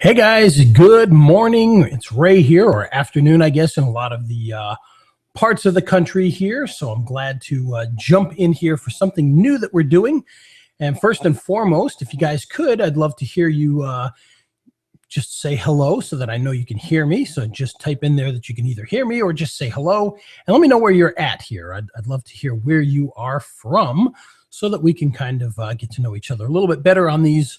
Hey guys, good morning. It's Ray here, or afternoon, I guess, in a lot of the parts of the country here. So I'm glad to jump in here for something new that we're doing. And first and foremost, if you guys could, I'd love to hear you just say hello so that I know you can hear me. So just type in there that you can either hear me or just say hello. And let me know where you're at here. I'd love to hear where you are from so that we can kind of get to know each other a little bit better on these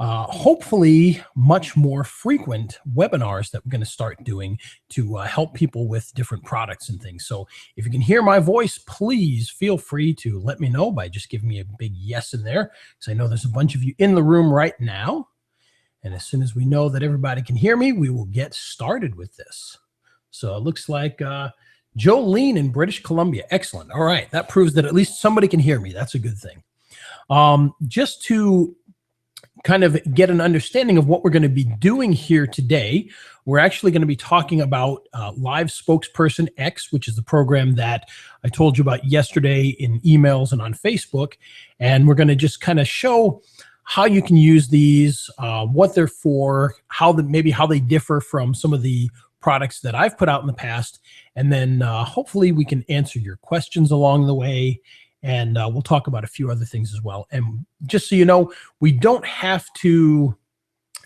hopefully much more frequent webinars that we're going to start doing to help people with different products and things. So if you can hear my voice, please feel free to let me know by just giving me a big yes in there, because I know there's a bunch of you in the room right now. And as soon as we know that everybody can hear me, we will get started with this. So it looks like Jolene in British Columbia. Excellent. All right. That proves that at least somebody can hear me. That's a good thing. Just to kind of get an understanding of what we're going to be doing here today, we're actually going to be talking about Live Spokesperson X, which is the program that I told you about yesterday in emails and on Facebook. And we're going to just kind of show how you can use these, what they're for, maybe how they differ from some of the products that I've put out in the past. And then hopefully we can answer your questions along the way. And we'll talk about a few other things as well. And just so you know, we don't have to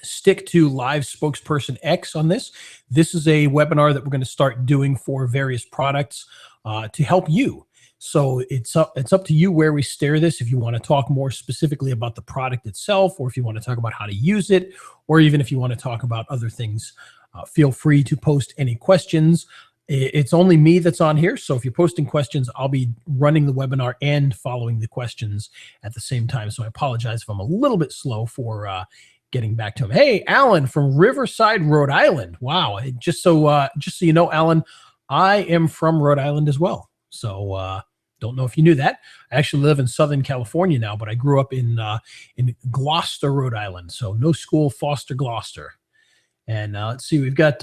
stick to Live Spokesperson X on this. This is a webinar that we're going to start doing for various products to help you. So it's up to you where we steer this. If you want to talk more specifically about the product itself, or if you want to talk about how to use it, or even if you want to talk about other things, feel free to post any questions. It's only me that's on here. So if you're posting questions, I'll be running the webinar and following the questions at the same time. So I apologize if I'm a little bit slow for getting back to him. Hey, Alan from Riverside, Rhode Island. Wow. Just so you know, Alan, I am from Rhode Island as well. So don't know if you knew that. I actually live in Southern California now, but I grew up in Gloucester, Rhode Island. So no school, Foster, Gloucester. And let's see, we've got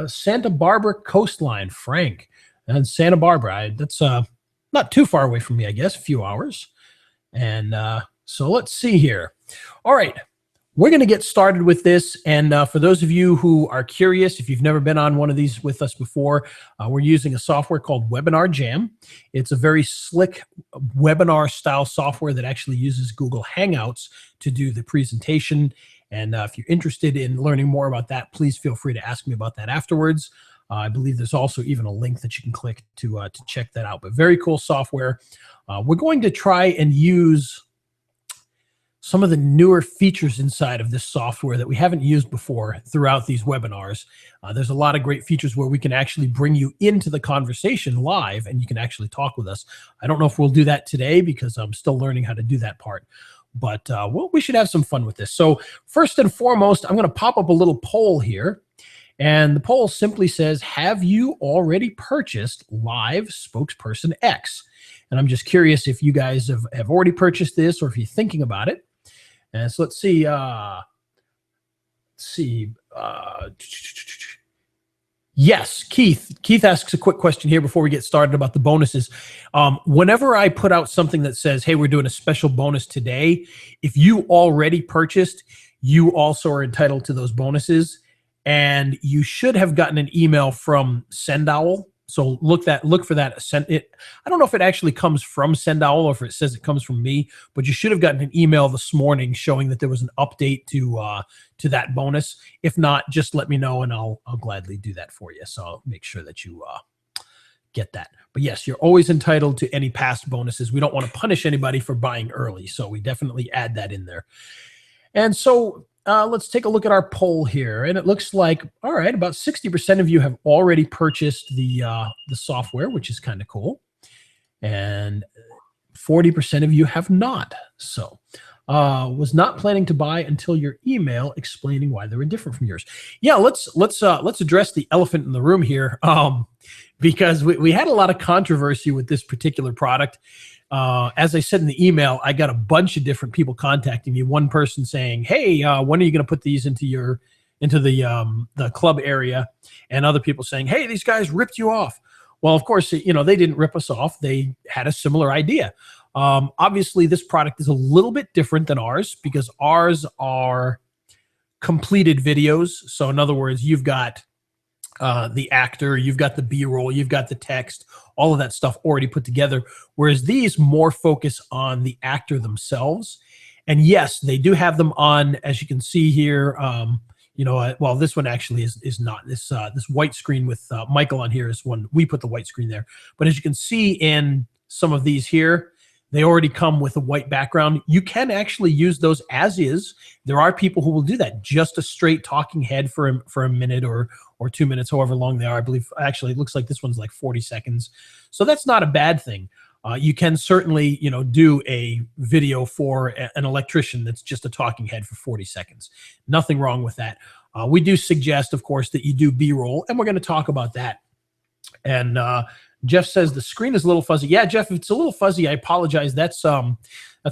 Santa Barbara coastline, Frank, and Santa Barbara. That's not too far away from me, I guess, a few hours. And so let's see here. All right, we're going to get started with this. And for those of you who are curious, if you've never been on one of these with us before, we're using a software called Webinar Jam. It's a very slick webinar style software that actually uses Google Hangouts to do the presentation. And if you're interested in learning more about that, please feel free to ask me about that afterwards. I believe there's also even a link that you can click to check that out. But very cool software. We're going to try and use some of the newer features inside of this software that we haven't used before throughout these webinars. There's a lot of great features where we can actually bring you into the conversation live and you can actually talk with us. I don't know if we'll do that today because I'm still learning how to do that part. But we should have some fun with this. So first and foremost, I'm going to pop up a little poll here. And the poll simply says, have you already purchased Live Spokesperson X? And I'm just curious if you guys have already purchased this or if you're thinking about it. And so let's see. Yes, Keith asks a quick question here before we get started about the bonuses. Whenever I put out something that says, hey, we're doing a special bonus today, if you already purchased, you also are entitled to those bonuses. And you should have gotten an email from SendOwl. So look for that. I don't know if it actually comes from SendOwl or if it says it comes from me, but you should have gotten an email this morning showing that there was an update to that bonus. If not, just let me know and I'll gladly do that for you. So I'll make sure that you get that. But yes, you're always entitled to any past bonuses. We don't want to punish anybody for buying early, so we definitely add that in there. And so let's take a look at our poll here. And it looks like, all right, about 60% of you have already purchased the software, which is kind of cool. And 40% of you have not. So was not planning to buy until your email explaining why they were different from yours. Yeah, let's address the elephant in the room here, because we had a lot of controversy with this particular product. As I said in the email, I got a bunch of different people contacting me. One person saying, hey, when are you going to put these into the club area? And other people saying, hey, these guys ripped you off. Well, of course, they didn't rip us off. They had a similar idea. Obviously, this product is a little bit different than ours because ours are completed videos. So in other words, you've got the actor, you've got the B-roll, you've got the text, all of that stuff already put together. Whereas these more focus on the actor themselves. And yes, they do have them on, as you can see here. Well, this one actually is not this white screen with Michael on here is one we put the white screen there. But as you can see in some of these here, they already come with a white background. You can actually use those as is. There are people who will do that, just a straight talking head for a minute or 2 minutes, however long they are. I believe actually it looks like this one's like 40 seconds. So that's not a bad thing. You can certainly, do a video for an electrician that's just a talking head for 40 seconds. Nothing wrong with that. We do suggest, of course, that you do B-roll, and we're going to talk about that. And Jeff says the screen is a little fuzzy. Yeah, Jeff, if it's a little fuzzy, I apologize. That's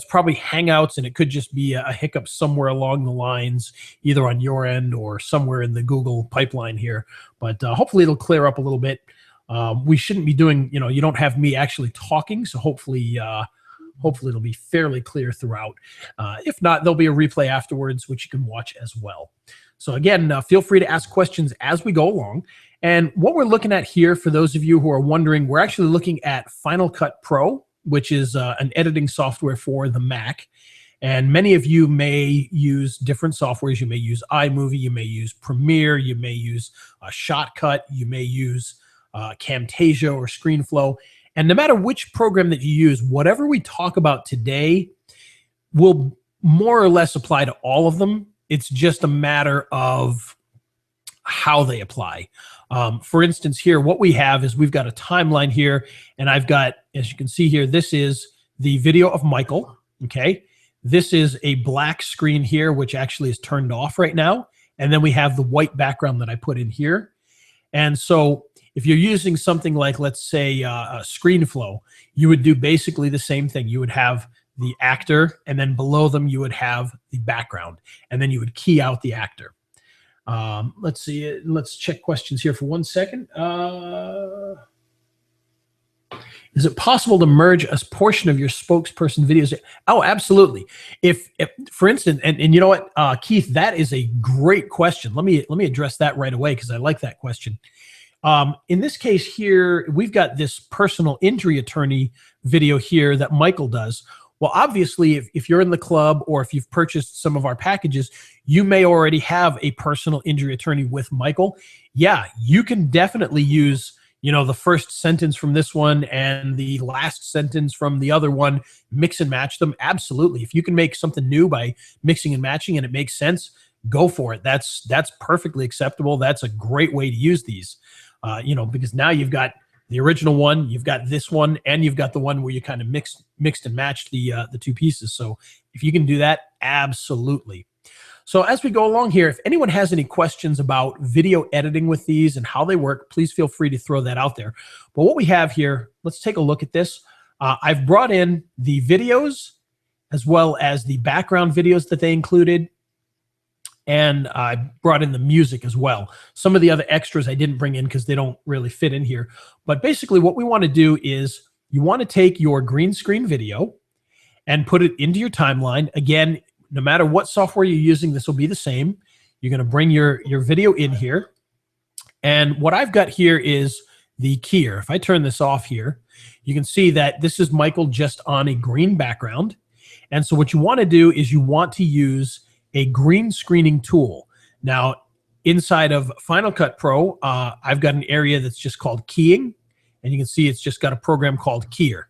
probably Hangouts, and it could just be a hiccup somewhere along the lines, either on your end or somewhere in the Google pipeline here. But hopefully it'll clear up a little bit. We shouldn't be doing, you don't have me actually talking, so hopefully it'll be fairly clear throughout. If not, there'll be a replay afterwards, which you can watch as well. So again, feel free to ask questions as we go along. And what we're looking at here, for those of you who are wondering, we're actually looking at Final Cut Pro, which is an editing software for the Mac. And many of you may use different softwares. You may use iMovie, you may use Premiere, you may use Shotcut, you may use Camtasia or ScreenFlow. And no matter which program that you use, whatever we talk about today will more or less apply to all of them. It's just a matter of how they apply. For instance, here, what we have is we've got a timeline here, and I've got, as you can see here, this is the video of Michael, okay? This is a black screen here, which actually is turned off right now. And then we have the white background that I put in here. And so if you're using something like, let's say, ScreenFlow, you would do basically the same thing. You would have the actor, and then below them you would have the background, and then you would key out the actor. Let's see. Let's check questions here for 1 second. Is it possible to merge a portion of your spokesperson videos? Oh, absolutely. If for instance, and you know what, Keith, that is a great question. Let me address that right away, because I like that question. In this case here, we've got this personal injury attorney video here that Michael does. Well, obviously, if you're in the club or if you've purchased some of our packages, you may already have a personal injury attorney with Michael. Yeah, you can definitely use, the first sentence from this one and the last sentence from the other one, mix and match them. Absolutely. If you can make something new by mixing and matching and it makes sense, go for it. That's perfectly acceptable. That's a great way to use these, because now you've got the original one, you've got this one, and you've got the one where you kind of mixed and matched the two pieces. So if you can do that, absolutely. So as we go along here, if anyone has any questions about video editing with these and how they work, please feel free to throw that out there. But what we have here, let's take a look at this. I've brought in the videos as well as the background videos that they included. And I brought in the music as well. Some of the other extras I didn't bring in because they don't really fit in here. But basically what we want to do is you want to take your green screen video and put it into your timeline. Again, no matter what software you're using, this will be the same. You're going to bring your video in here. And what I've got here is the keyer. If I turn this off here, you can see that this is Michael just on a green background. And so what you want to do is you want to use a green screening tool. Now, inside of Final Cut Pro, I've got an area that's just called keying, and you can see it's just got a program called Keyer,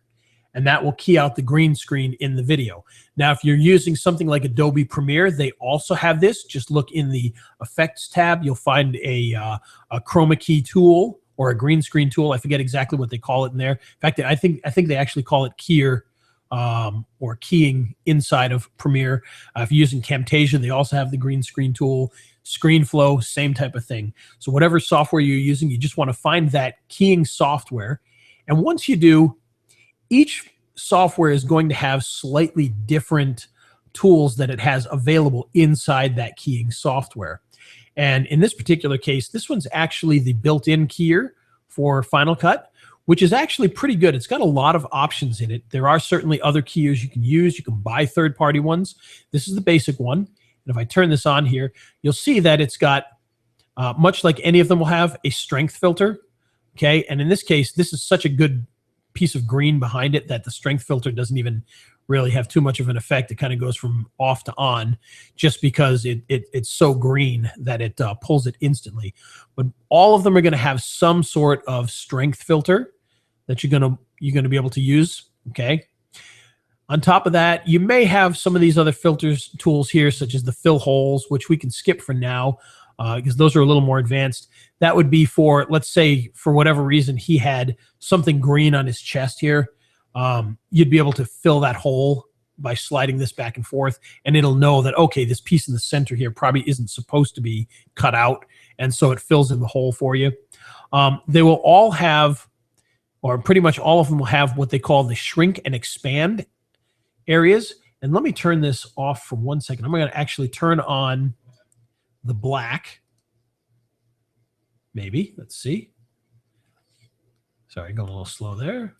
and that will key out the green screen in the video. Now, if you're using something like Adobe Premiere, they also have this. Just look in the Effects tab. You'll find a chroma key tool or a green screen tool. I forget exactly what they call it in there. In fact, I think they actually call it Keyer, or keying inside of Premiere. If you're using Camtasia, they also have the green screen tool. ScreenFlow, same type of thing. So whatever software you're using, you just want to find that keying software. And once you do, each software is going to have slightly different tools that it has available inside that keying software. And in this particular case, this one's actually the built-in keyer for Final Cut, which is actually pretty good. It's got a lot of options in it. There are certainly other keyers you can use. You can buy third-party ones. This is the basic one. And if I turn this on here, you'll see that it's got, much like any of them will have, a strength filter. Okay. And in this case, this is such a good piece of green behind it that the strength filter doesn't even really have too much of an effect. It kind of goes from off to on just because it's so green that it pulls it instantly. But all of them are going to have some sort of strength filter that you're going to be able to use. Okay. On top of that, you may have some of these other filters tools here, such as the fill holes, which we can skip for now because those are a little more advanced. That would be for, let's say, for whatever reason, he had something green on his chest here. You'd be able to fill that hole by sliding this back and forth, and it'll know that, okay, this piece in the center here probably isn't supposed to be cut out, and so it fills in the hole for you. They will all have, or pretty much all of them will have, what they call the shrink and expand areas. And let me turn this off for 1 second. I'm going to actually turn on the black. Maybe. Let's see. Sorry, going a little slow there.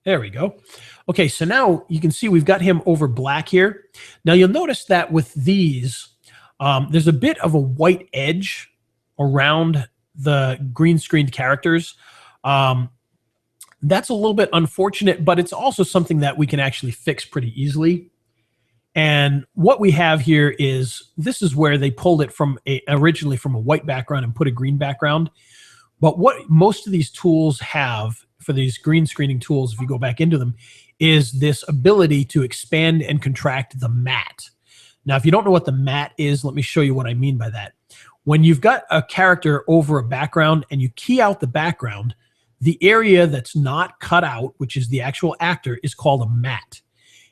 There we go. Okay, so now you can see we've got him over black here. Now you'll notice that with these, there's a bit of a white edge around the green screened characters. That's a little bit unfortunate, but it's also something that we can actually fix pretty easily. And what we have here is, this is where they pulled it from originally from a white background and put a green background. But what most of these tools have, for these green screening tools, if you go back into them, is this ability to expand and contract the matte. Now, if you don't know what the matte is, let me show you what I mean by that. When you've got a character over a background and you key out the background, the area that's not cut out, which is the actual actor, is called a matte.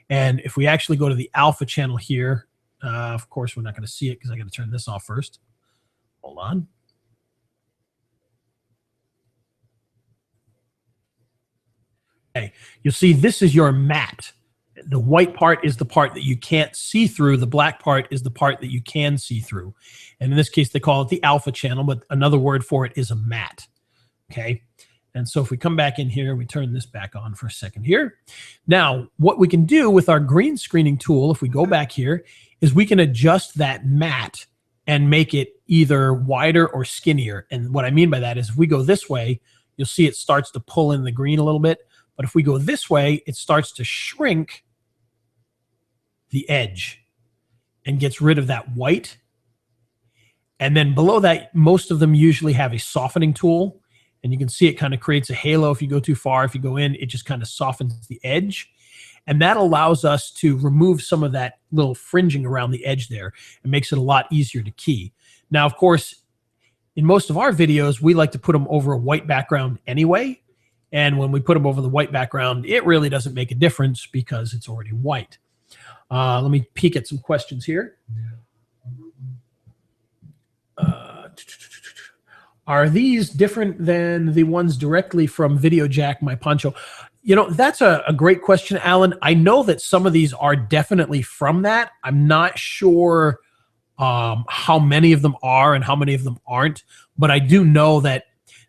And if we actually go to the alpha channel here, of course, we're not going to see it because I got to turn this off first. Hold on. Okay, you'll see this is your matte. The white part is the part that you can't see through. The black part is the part that you can see through. And in this case, they call it the alpha channel, but another word for it is a matte. Okay. And so if we come back in here, we turn this back on for a second here. Now, what we can do with our green screening tool, if we go back here, is we can adjust that matte and make it either wider or skinnier. And what I mean by that is, if we go this way, you'll see it starts to pull in the green a little bit. But if we go this way, it starts to shrink the edge and gets rid of that white. And then below that, most of them usually have a softening tool. And you can see it kind of creates a halo if you go too far. If you go in, it just kind of softens the edge. And that allows us to remove some of that little fringing around the edge there. It makes it a lot easier to key. Now, of course, in most of our videos, we like to put them over a white background anyway. And when we put them over the white background, it really doesn't make a difference because it's already white. Let me peek at some questions here. Are these different than the ones directly from VideoJack My Poncho? You know, that's a great question, Alan. I know that some of these are definitely from that. I'm not sure how many of them are and how many of them aren't, but I do know that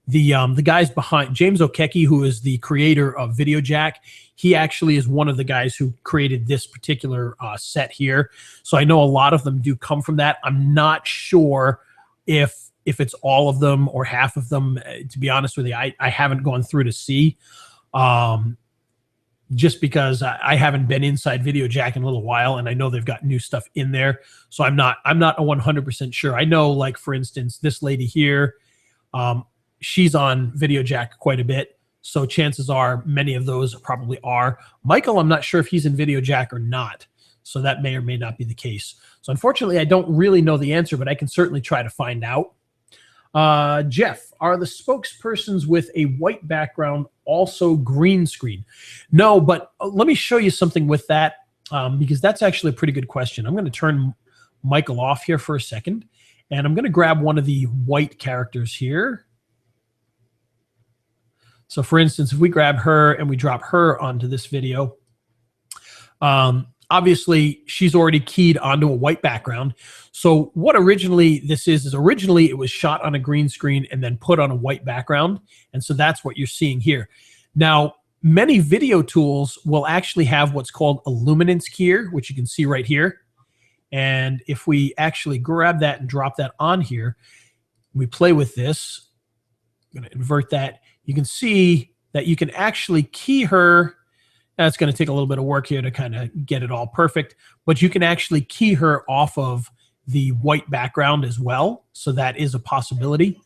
the guys behind, James Okeki, who is the creator of VideoJack, he actually is one of the guys who created this particular set here. So I know a lot of them do come from that. I'm not sure if it's all of them or half of them. To be honest with you, I haven't gone through to see, just because I haven't been inside VideoJack in a little while, and I know they've got new stuff in there. So I'm not 100% sure. I know, like, for instance, this lady here, she's on VideoJack quite a bit. So chances are many of those probably are. Michael, I'm not sure if he's in VideoJack or not. So that may or may not be the case. So unfortunately, I don't really know the answer, but I can certainly try to find out. Jeff, are the spokespersons with a white background also green screen? No, but let me show you something with that, because that's actually a pretty good question. I'm going to turn Michael off here for a second, and I'm going to grab one of the white characters here. So for instance, if we grab her and we drop her onto this video, obviously she's already keyed onto a white background. So what originally this is originally it was shot on a green screen and then put on a white background. And so that's what you're seeing here. Now, many video tools will actually have what's called a luminance keyer, which you can see right here. And if we actually grab that and drop that on here, we play with this. I'm going to invert that. You can see that you can actually key her. That's going to take a little bit of work here to kind of get it all perfect, but you can actually key her off of the white background as well. So that is a possibility.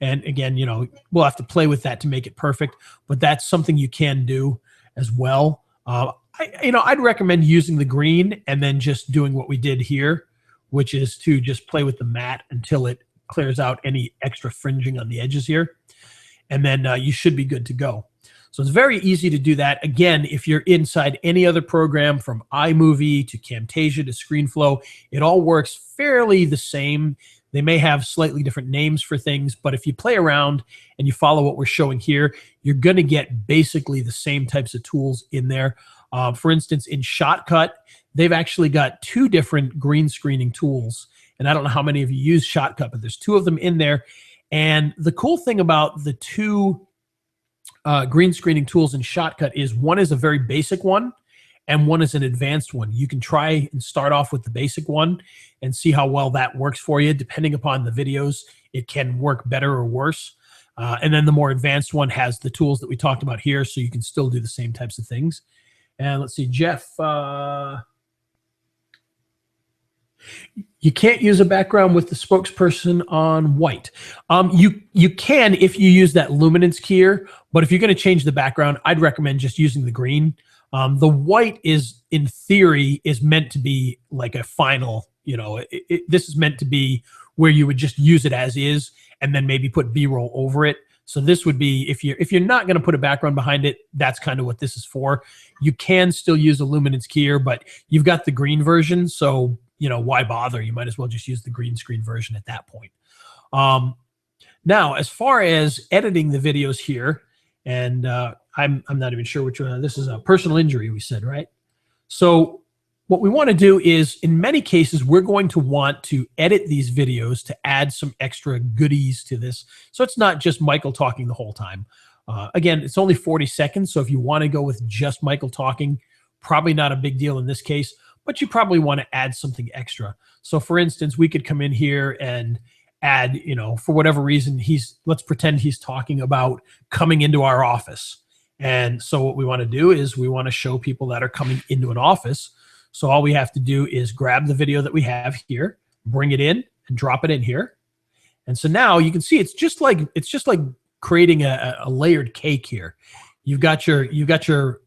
And again, you know, we'll have to play with that to make it perfect, but that's something you can do as well. I'd recommend using the green and then just doing what we did here, which is to just play with the matte until it clears out any extra fringing on the edges here. And then you should be good to go. So it's very easy to do that. Again, if you're inside any other program from iMovie to Camtasia to ScreenFlow, it all works fairly the same. They may have slightly different names for things, but if you play around and you follow what we're showing here, you're going to get basically the same types of tools in there. For instance, in Shotcut, they've actually got 2 different green screening tools. And I don't know how many of you use Shotcut, but there's 2 of them in there. And the cool thing about the 2 green screening tools in Shotcut is one is a very basic one and one is an advanced one. You can try and start off with the basic one and see how well that works for you. Depending upon the videos, it can work better or worse. And then the more advanced one has the tools that we talked about here, so you can still do the same types of things. And let's see, Jeff, you can't use a background with the spokesperson on white. You can if you use that luminance keyer, but if you're going to change the background, I'd recommend just using the green. The white is, in theory, is meant to be like a final, you know, this is meant to be where you would just use it as is and then maybe put B-roll over it. So this would be, if you're not going to put a background behind it, that's kind of what this is for. You can still use a luminance keyer, but you've got the green version, so you know, why bother? You might as well just use the green screen version at that point. Now, as far as editing the videos here, and I'm not even sure which one. This is a personal injury, we said, right? So what we want to do is, in many cases, we're going to want to edit these videos to add some extra goodies to this. So it's not just Michael talking the whole time. Again, it's only 40 seconds. So if you want to go with just Michael talking, probably not a big deal in this case, but you probably want to add something extra. So for instance, we could come in here and add, you know, for whatever reason, let's pretend he's talking about coming into our office. And so what we want to do is we want to show people that are coming into an office. So all we have to do is grab the video that we have here, bring it in and drop it in here. And so now you can see it's just like creating a layered cake here. You've got your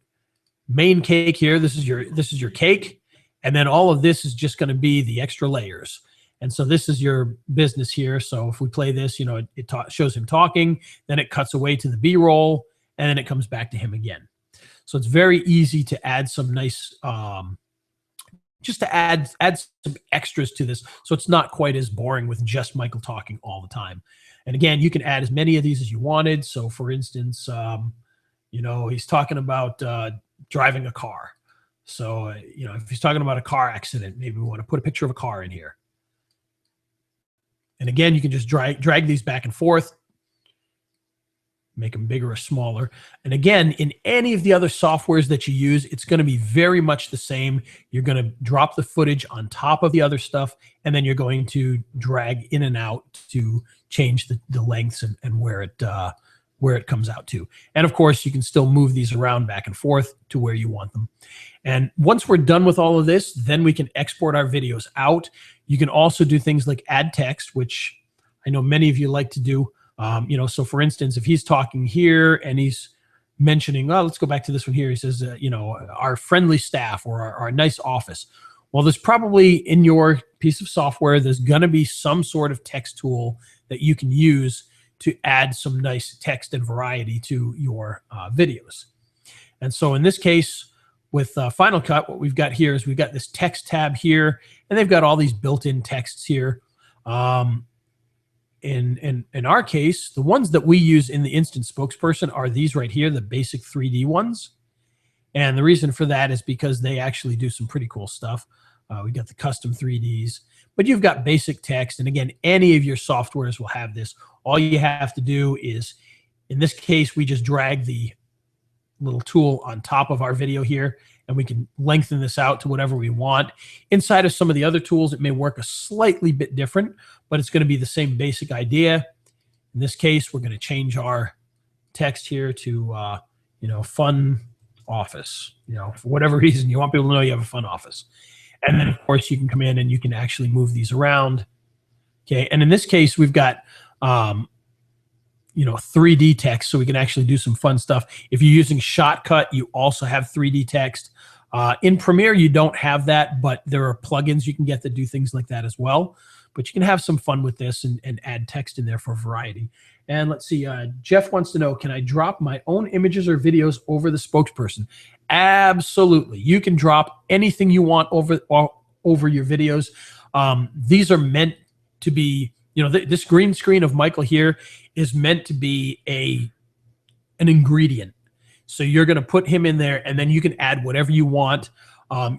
main cake here. This is your cake. And then all of this is just going to be the extra layers. And so this is your business here. So if we play this, you know, it shows him talking, then it cuts away to the B-roll, and then it comes back to him again. So it's very easy to add some nice, just to add some extras to this, so it's not quite as boring with just Michael talking all the time. And again, you can add as many of these as you wanted. So for instance, you know, he's talking about driving a car. So, you know, if he's talking about a car accident, maybe we want to put a picture of a car in here. And again, you can just drag these back and forth, make them bigger or smaller. And again, in any of the other softwares that you use, it's going to be very much the same. You're going to drop the footage on top of the other stuff, and then you're going to drag in and out to change the lengths and where it comes out to. And of course, you can still move these around back and forth to where you want them. And once we're done with all of this, then we can export our videos out. You can also do things like add text, which I know many of you like to do. You know, so for instance, if he's talking here and he's mentioning, oh, let's go back to this one here. He says, you know, our friendly staff or our nice office. Well, there's probably in your piece of software, there's going to be some sort of text tool that you can use to add some nice text and variety to your videos. And so in this case, with Final Cut, what we've got here is we've got this text tab here, and they've got all these built-in texts here. In our case, the ones that we use in the Instant Spokesperson are these right here, the basic 3D ones. And the reason for that is because they actually do some pretty cool stuff. We got the custom 3Ds, but you've got basic text. And again, any of your softwares will have this. All you have to do is, in this case, we just drag the little tool on top of our video here, and we can lengthen this out to whatever we want. Inside of some of the other tools, it may work a slightly bit different, but it's going to be the same basic idea. In this case, we're going to change our text here to, fun office. For whatever reason, you want people to know you have a fun office. And then, of course, you can come in and you can actually move these around. Okay, and in this case, we've got 3D text, so we can actually do some fun stuff. If you're using Shotcut, you also have 3D text. In Premiere, you don't have that, but there are plugins you can get that do things like that as well. But you can have some fun with this and add text in there for variety. And let's see, Jeff wants to know, can I drop my own images or videos over the Spokesperson? Absolutely. You can drop anything you want over your videos. These are meant to be, this green screen of Michael here is meant to be an ingredient. So you're going to put him in there, and then you can add whatever you want.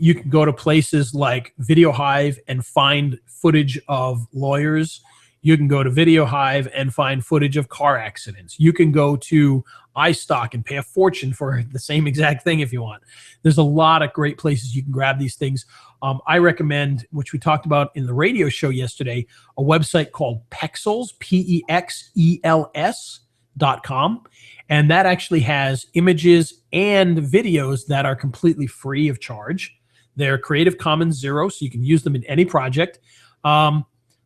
You can go to places like Video Hive and find footage of lawyers. You can go to Video Hive and find footage of car accidents. You can go to iStock and pay a fortune for the same exact thing if you want. There's a lot of great places you can grab these things. I recommend, which we talked about in the radio show yesterday, a website called Pexels, PEXELS.com. And that actually has images and videos that are completely free of charge. They're Creative Commons 0, so you can use them in any project.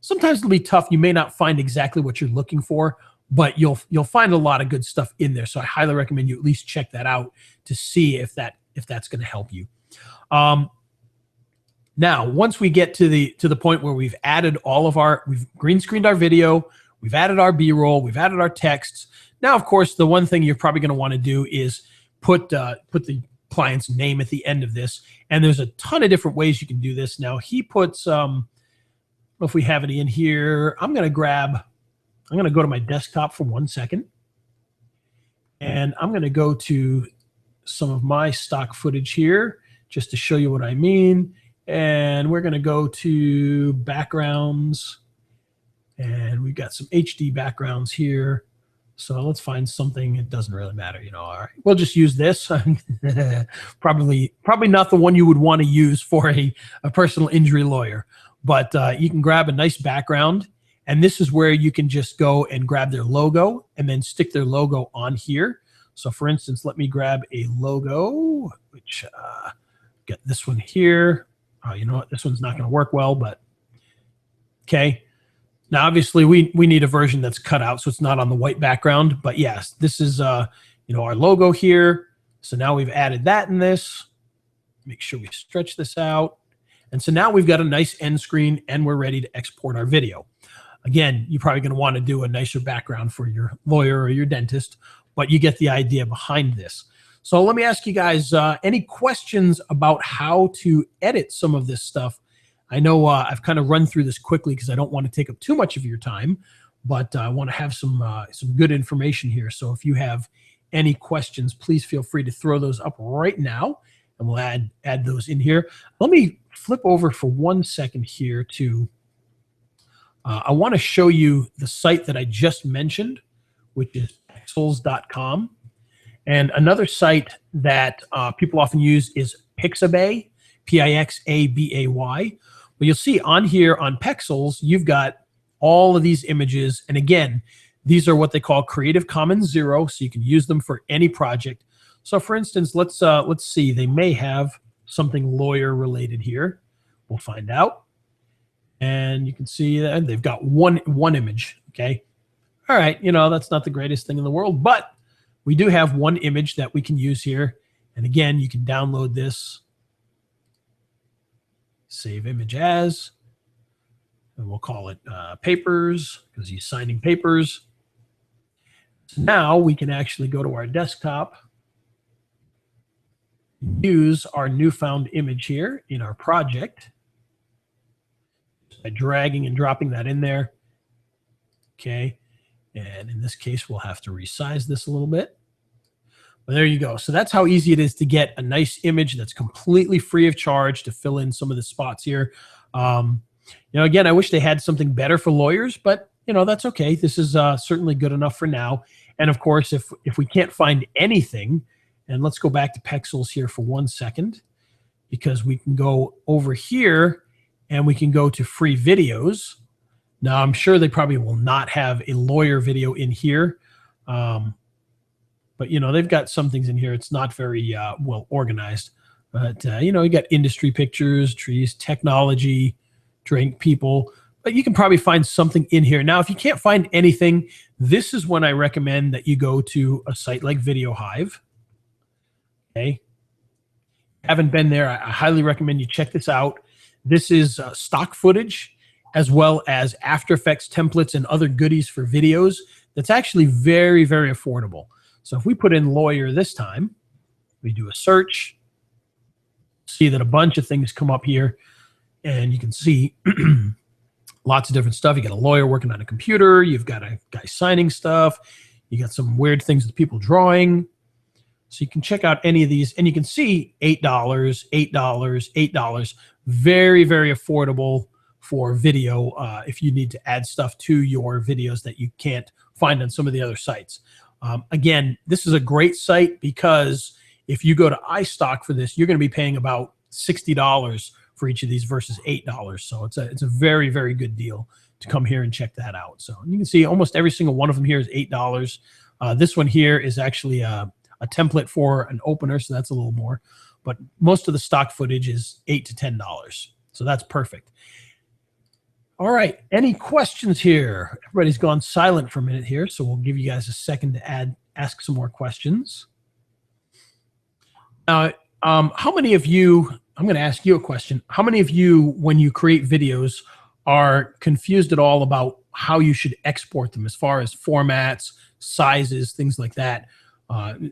Sometimes it'll be tough. You may not find exactly what you're looking for, but you'll find a lot of good stuff in there. So I highly recommend you at least check that out to see if that's going to help you. Now, once we get to the point where we've added we've green screened our video, we've added our B-roll, we've added our texts. Now, of course, the one thing you're probably going to want to do is put the client's name at the end of this. And there's a ton of different ways you can do this. Now, he puts, I don't know if we have any in here. I'm going to go to my desktop for 1 second. And I'm going to go to some of my stock footage here just to show you what I mean. And we're going to go to backgrounds. And we've got some HD backgrounds here. So let's find something. It doesn't really matter, all right. We'll just use this. Probably not the one you would want to use for a personal injury lawyer. But you can grab a nice background. And this is where you can just go and grab their logo and then stick their logo on here. So for instance, let me grab a logo, which get this one here. Oh, you know what? This one's not going to work well, but okay. Now, obviously, we need a version that's cut out, so it's not on the white background. But yes, this is our logo here. So now we've added that in this. Make sure we stretch this out. And so now we've got a nice end screen, and we're ready to export our video. Again, you're probably going to want to do a nicer background for your lawyer or your dentist, but you get the idea behind this. So let me ask you guys, any questions about how to edit some of this stuff? I know I've kind of run through this quickly because I don't want to take up too much of your time, but I want to have some good information here. So if you have any questions, please feel free to throw those up right now, and we'll add those in here. Let me flip over for 1 second here to, I want to show you the site that I just mentioned, which is pexels.com. And another site that people often use is Pixabay, Pixabay. But you'll see on here on Pexels, you've got all of these images. And again, these are what they call Creative Commons 0, so you can use them for any project. So for instance, let's see, they may have something lawyer related here. We'll find out. And you can see that they've got one image, okay? All right, that's not the greatest thing in the world, but we do have one image that we can use here. And again, you can download this. Save image as, and we'll call it papers because he's signing papers. So now we can actually go to our desktop, use our newfound image here in our project by dragging and dropping that in there. Okay. And in this case, we'll have to resize this a little bit. But there you go. So that's how easy it is to get a nice image that's completely free of charge to fill in some of the spots here. Again, I wish they had something better for lawyers, but that's okay. This is certainly good enough for now. And of course, if we can't find anything, And let's go back to Pexels here for 1 second, because we can go over here and we can go to free videos. Now, I'm sure they probably will not have a lawyer video in here. But, you know, they've got some things in here. It's not very well organized. But, you know, you got industry pictures, trees, technology, drink, people. But you can probably find something in here. Now, if you can't find anything, this is when I recommend that you go to a site like Video Hive. Okay. Haven't been there, I highly recommend you check this out. This is stock footage as well as After Effects templates and other goodies for videos. That's actually very, very affordable. So if we put in lawyer this time, we do a search, see that a bunch of things come up here, and you can see lots of different stuff. You got a lawyer working on a computer, you've got a guy signing stuff, you got some weird things with people drawing. So you can check out any of these, and you can see $8, $8, $8. Very, very affordable for video if you need to add stuff to your videos that you can't find on some of the other sites. Again, this is a great site because if you go to iStock for this, you're going to be paying about $60 for each of these versus $8. So it's a very, very good deal to come here and check that out. So you can see almost every single one of them here is $8. This one here is actually a template for an opener, so that's a little more. But most of the stock footage is $8 to $10. So that's perfect. All right, any questions here? Everybody's gone silent for a minute here, so we'll give you guys a second to ask some more questions. How many of you, I'm going to ask you a question. How many of you, when you create videos, are confused at all about how you should export them as far as formats, sizes, things like that?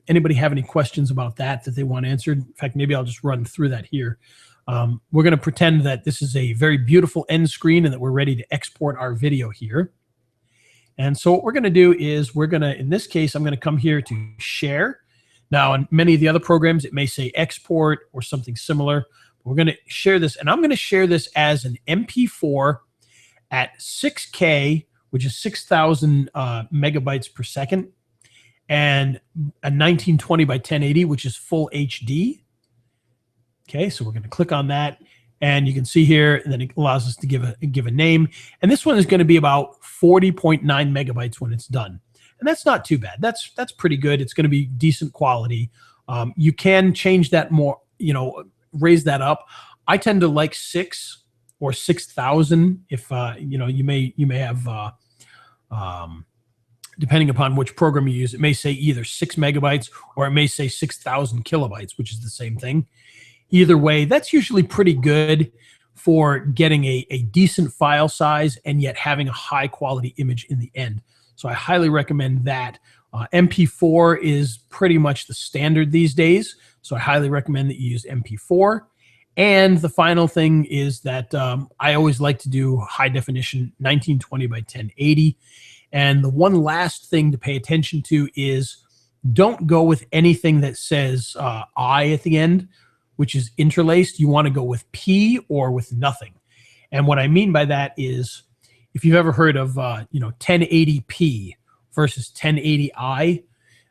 Anybody have any questions about that they want answered? In fact, maybe I'll just run through that here. We're going to pretend that this is a very beautiful end screen and that we're ready to export our video here. And so what we're going to do is we're going to, in this case, I'm going to come here to share. Now, in many of the other programs, it may say export or something similar. We're going to share this, and I'm going to share this as an MP4 at 6K, which is 6,000 megabytes per second, and a 1920 by 1080, which is full HD. Okay, so we're going to click on that, and you can see here, and then it allows us to give a name. And this one is going to be about 40.9 megabytes when it's done. And that's not too bad. That's pretty good. It's going to be decent quality. You can change that more, you know, raise that up. I tend to like 6 or 6,000 if, you know, you may have, depending upon which program you use, it may say either 6 megabytes or it may say 6,000 kilobytes, which is the same thing. Either way, that's usually pretty good for getting a decent file size and yet having a high quality image in the end. So I highly recommend that. MP4 is pretty much the standard these days. So I highly recommend that you use MP4. And the final thing is that I always like to do high definition 1920 by 1080. And the one last thing to pay attention to is don't go with anything that says I at the end, which is interlaced. You want to go with P or with nothing. And what I mean by that is if you've ever heard of you know, 1080p versus 1080i,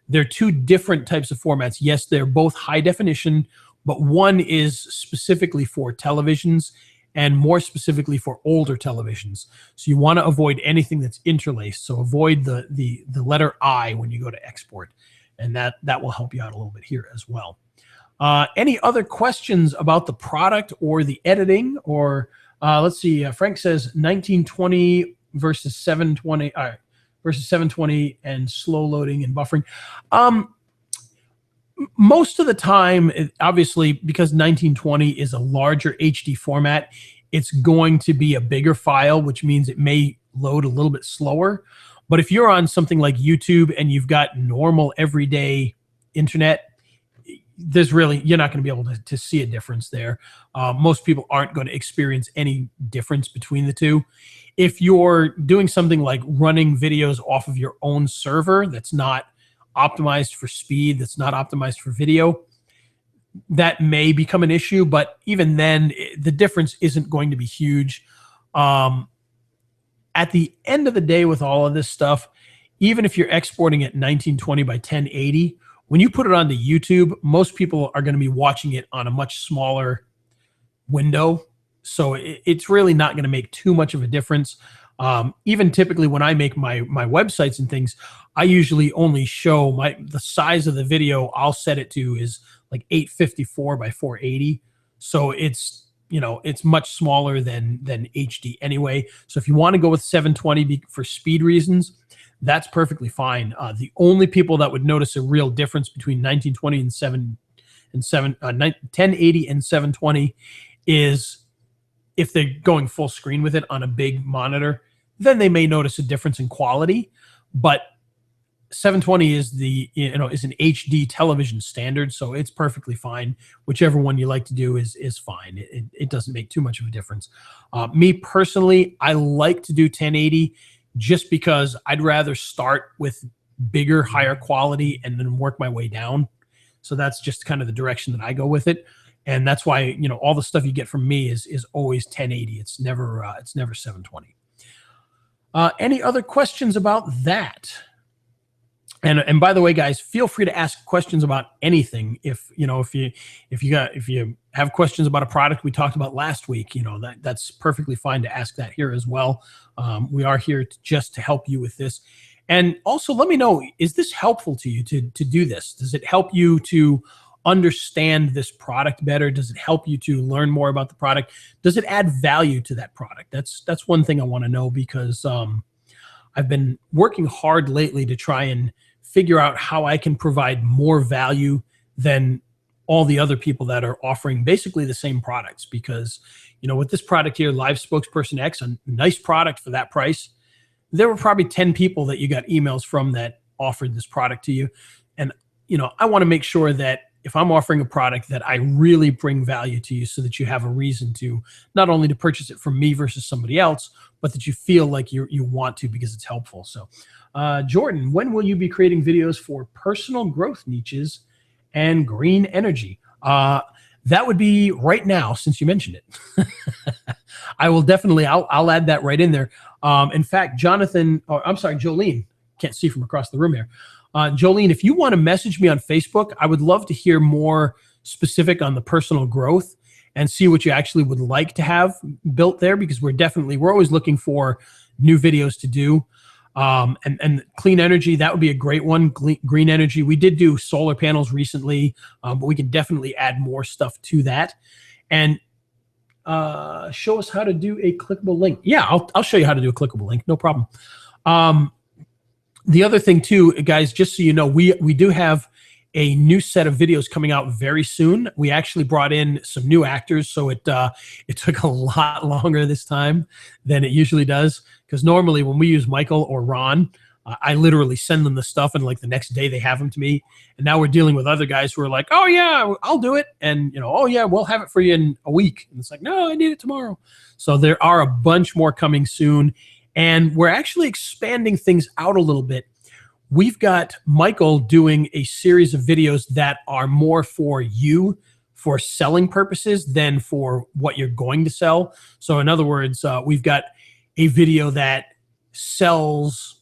they're two different types of formats. Yes, they're both high definition, but one is specifically for televisions and more specifically for older televisions. So you want to avoid anything that's interlaced. So avoid the letter I when you go to export, and that will help you out a little bit here as well. Any other questions about the product or the editing? Or let's see. Frank says 1920 versus 720 versus 720 and slow loading and buffering. Most of the time, obviously, because 1920 is a larger HD format, it's going to be a bigger file, which means it may load a little bit slower. But if you're on something like YouTube and you've got normal everyday internet, there's really, you're not going to be able to see a difference there. Most people aren't going to experience any difference between the two. If you're doing something like running videos off of your own server that's not optimized for speed, that's not optimized for video, that may become an issue. But even then, the difference isn't going to be huge. At the end of the day with all of this stuff, even if you're exporting at 1920 by 1080, when you put it onto YouTube, most people are going to be watching it on a much smaller window. So it's really not going to make too much of a difference. Even typically when I make my websites and things, I usually only show the size of the video I'll set it to is like 854 by 480. So it's, you know, it's much smaller than HD anyway. So if you want to go with 720 for speed reasons, that's perfectly fine. The only people that would notice a real difference between 1920 and 1080 and 720 is if they're going full screen with it on a big monitor, then they may notice a difference in quality. But 720 is is an HD television standard, so it's perfectly fine. Whichever one you like to do is fine. It doesn't make too much of a difference. Me personally, I like to do 1080 just because I'd rather start with bigger, higher quality and then work my way down. So that's just kind of the direction that I go with it. And that's why, you know, all the stuff you get from me is always 1080. It's never 720. Any other questions about that? And by the way, guys, feel free to ask questions about anything. If you have questions about a product we talked about last week, you know, that's perfectly fine to ask that here as well. We are here just to help you with this. And also let me know, is this helpful to you to do this? Does it help you to understand this product better? Does it help you to learn more about the product? Does it add value to that product? That's one thing I want to know, because I've been working hard lately to try and figure out how I can provide more value than all the other people that are offering basically the same products. Because, you know, with this product here, Live Spokesperson X, a nice product for that price, there were probably 10 people that you got emails from that offered this product to you. And, you know, I want to make sure that if I'm offering a product that I really bring value to you, so that you have a reason to not only to purchase it from me versus somebody else, but that you feel like you want to because it's helpful. So, Jordan, when will you be creating videos for personal growth niches and green energy? That would be right now, since you mentioned it. I will definitely, I'll add that right in there. In fact, Jolene, can't see from across the room here. Jolene, if you want to message me on Facebook, I would love to hear more specific on the personal growth and see what you actually would like to have built there, because we're always looking for new videos to do. And clean energy, that would be a great one. Green energy, we did do solar panels recently, but we can definitely add more stuff to that. And show us how to do a clickable link. Yeah, I'll show you how to do a clickable link, no problem. The other thing too, guys, just so you know, we do have a new set of videos coming out very soon. We actually brought in some new actors, so it took a lot longer this time than it usually does. Because normally when we use Michael or Ron, I literally send them the stuff, and like the next day they have them to me. And now we're dealing with other guys who are like, "Oh yeah, I'll do it," and you know, "Oh yeah, we'll have it for you in a week." And it's like, "No, I need it tomorrow." So there are a bunch more coming soon. And we're actually expanding things out a little bit. We've got Michael doing a series of videos that are more for you, for selling purposes, than for what you're going to sell. So in other words, we've got a video that sells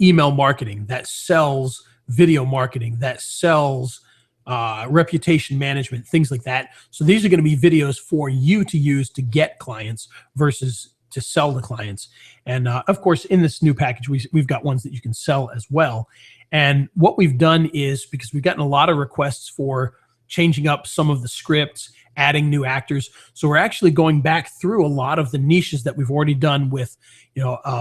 email marketing, that sells video marketing, that sells reputation management, things like that. So these are going to be videos for you to use to get clients versus to sell the clients. And of course, in this new package, we've got ones that you can sell as well. And what we've done is, because we've gotten a lot of requests for changing up some of the scripts, adding new actors. So we're actually going back through a lot of the niches that we've already done with,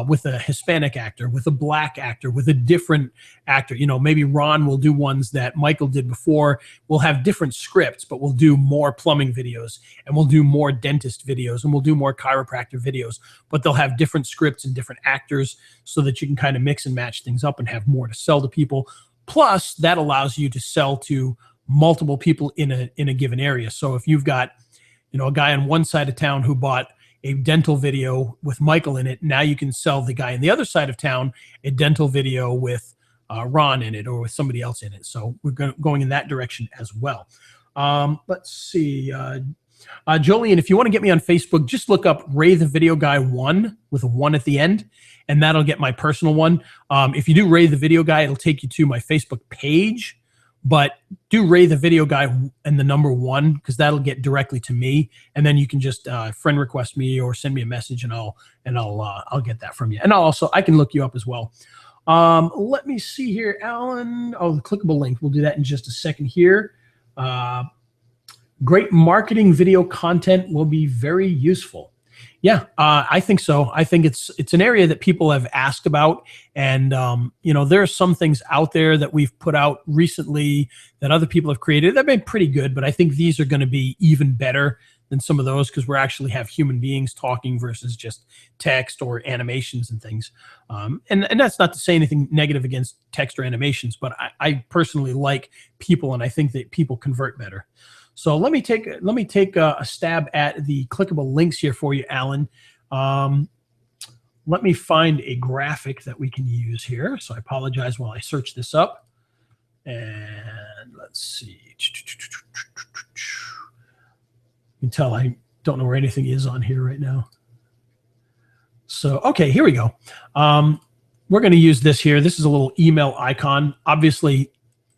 with a Hispanic actor, with a black actor, with a different actor. You know, maybe Ron will do ones that Michael did before. We'll have different scripts, but we'll do more plumbing videos, and we'll do more dentist videos, and we'll do more chiropractor videos, but they'll have different scripts and different actors so that you can kind of mix and match things up and have more to sell to people. Plus, that allows you to sell to multiple people in a given area. So if you've got, a guy on one side of town who bought a dental video with Michael in it, now you can sell the guy on the other side of town a dental video with Ron in it, or with somebody else in it. So we're going in that direction as well. Let's see. Jolene, if you want to get me on Facebook, just look up Ray the Video Guy 1 with a 1 at the end, and that'll get my personal one. If you do Ray the Video Guy, it'll take you to my Facebook page, but do Ray the Video Guy and the number 1, because that'll get directly to me, and then you can just friend request me or send me a message, and I'll get that from you. And I can look you up as well. Let me see here, Alan. Oh, the clickable link. We'll do that in just a second here. Great marketing video content will be very useful. Yeah, I think so. I think it's an area that people have asked about, and there are some things out there that we've put out recently that other people have created that have been pretty good, but I think these are going to be even better than some of those, because we actually have human beings talking versus just text or animations and things. And that's not to say anything negative against text or animations, but I personally like people, and I think that people convert better. So let me take a stab at the clickable links here for you, Alan. Let me find a graphic that we can use here. So I apologize while I search this up. And let's see. You can tell I don't know where anything is on here right now. So, okay, here we go. We're going to use this here. This is a little email icon. Obviously,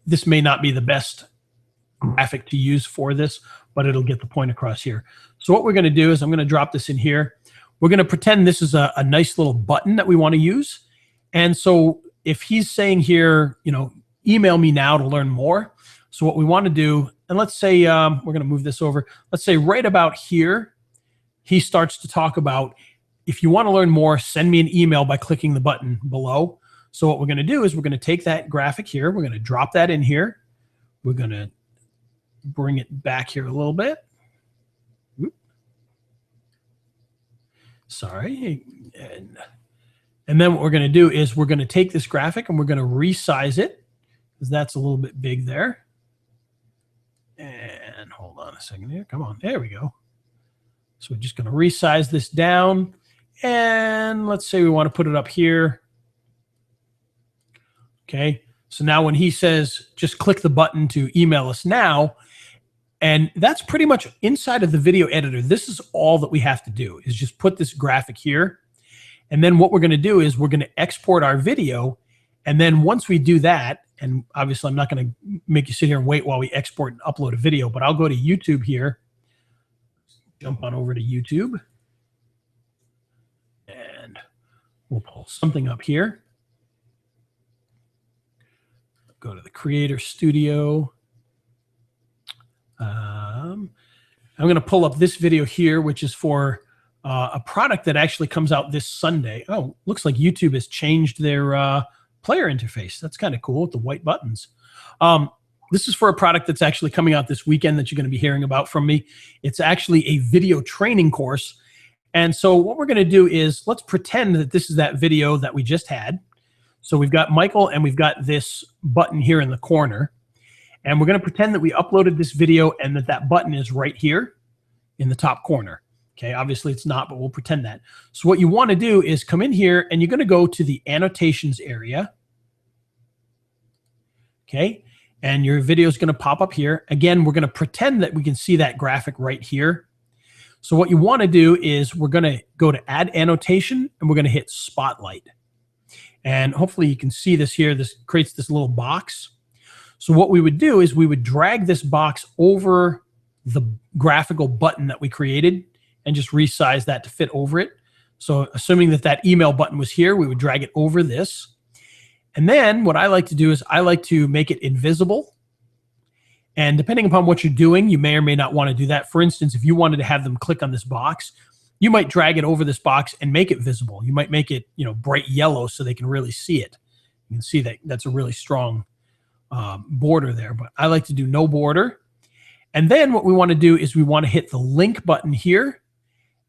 this may not be the best graphic to use for this, but it'll get the point across here. So what we're going to do is I'm going to drop this in here. We're going to pretend this is a nice little button that we want to use. And so if he's saying here, email me now to learn more. So what we want to do, and let's say we're going to move this over. Let's say right about here, he starts to talk about, if you want to learn more, send me an email by clicking the button below. So what we're going to do is we're going to take that graphic here. We're going to drop that in here. We're going to bring it back here a little bit. Oop. Sorry. And then what we're going to do is we're going to take this graphic and we're going to resize it, because that's a little bit big there. And hold on a second here. Come on. There we go. So we're just going to resize this down. And let's say we want to put it up here. Okay. So now when he says, just click the button to email us now, and that's pretty much inside of the video editor. This is all that we have to do, is just put this graphic here. And then what we're going to do is we're going to export our video. And then once we do that, and obviously I'm not going to make you sit here and wait while we export and upload a video, but I'll go to YouTube here, jump on over to YouTube, and we'll pull something up here. Go to the Creator Studio. I'm going to pull up this video here, which is for a product that actually comes out this Sunday. Oh, looks like YouTube has changed their player interface. That's kind of cool with the white buttons. This is for a product that's actually coming out this weekend that you're going to be hearing about from me. It's actually a video training course. And so what we're going to do is let's pretend that this is that video that we just had. So we've got Michael and we've got this button here in the corner. And we're going to pretend that we uploaded this video and that button is right here in the top corner. Okay, obviously it's not, but we'll pretend that. So what you want to do is come in here and you're going to go to the annotations area. Okay, and your video is going to pop up here. Again, we're going to pretend that we can see that graphic right here. So what you want to do is we're going to go to add annotation and we're going to hit spotlight. And hopefully you can see this here. This creates this little box. So what we would do is we would drag this box over the graphical button that we created and just resize that to fit over it. So assuming that email button was here, we would drag it over this. And then what I like to do is I like to make it invisible. And depending upon what you're doing, you may or may not want to do that. For instance, if you wanted to have them click on this box, you might drag it over this box and make it visible. You might make it, bright yellow so they can really see it. You can see that that's a really strong border there, but I like to do no border. And then what we want to do is we want to hit the link button here.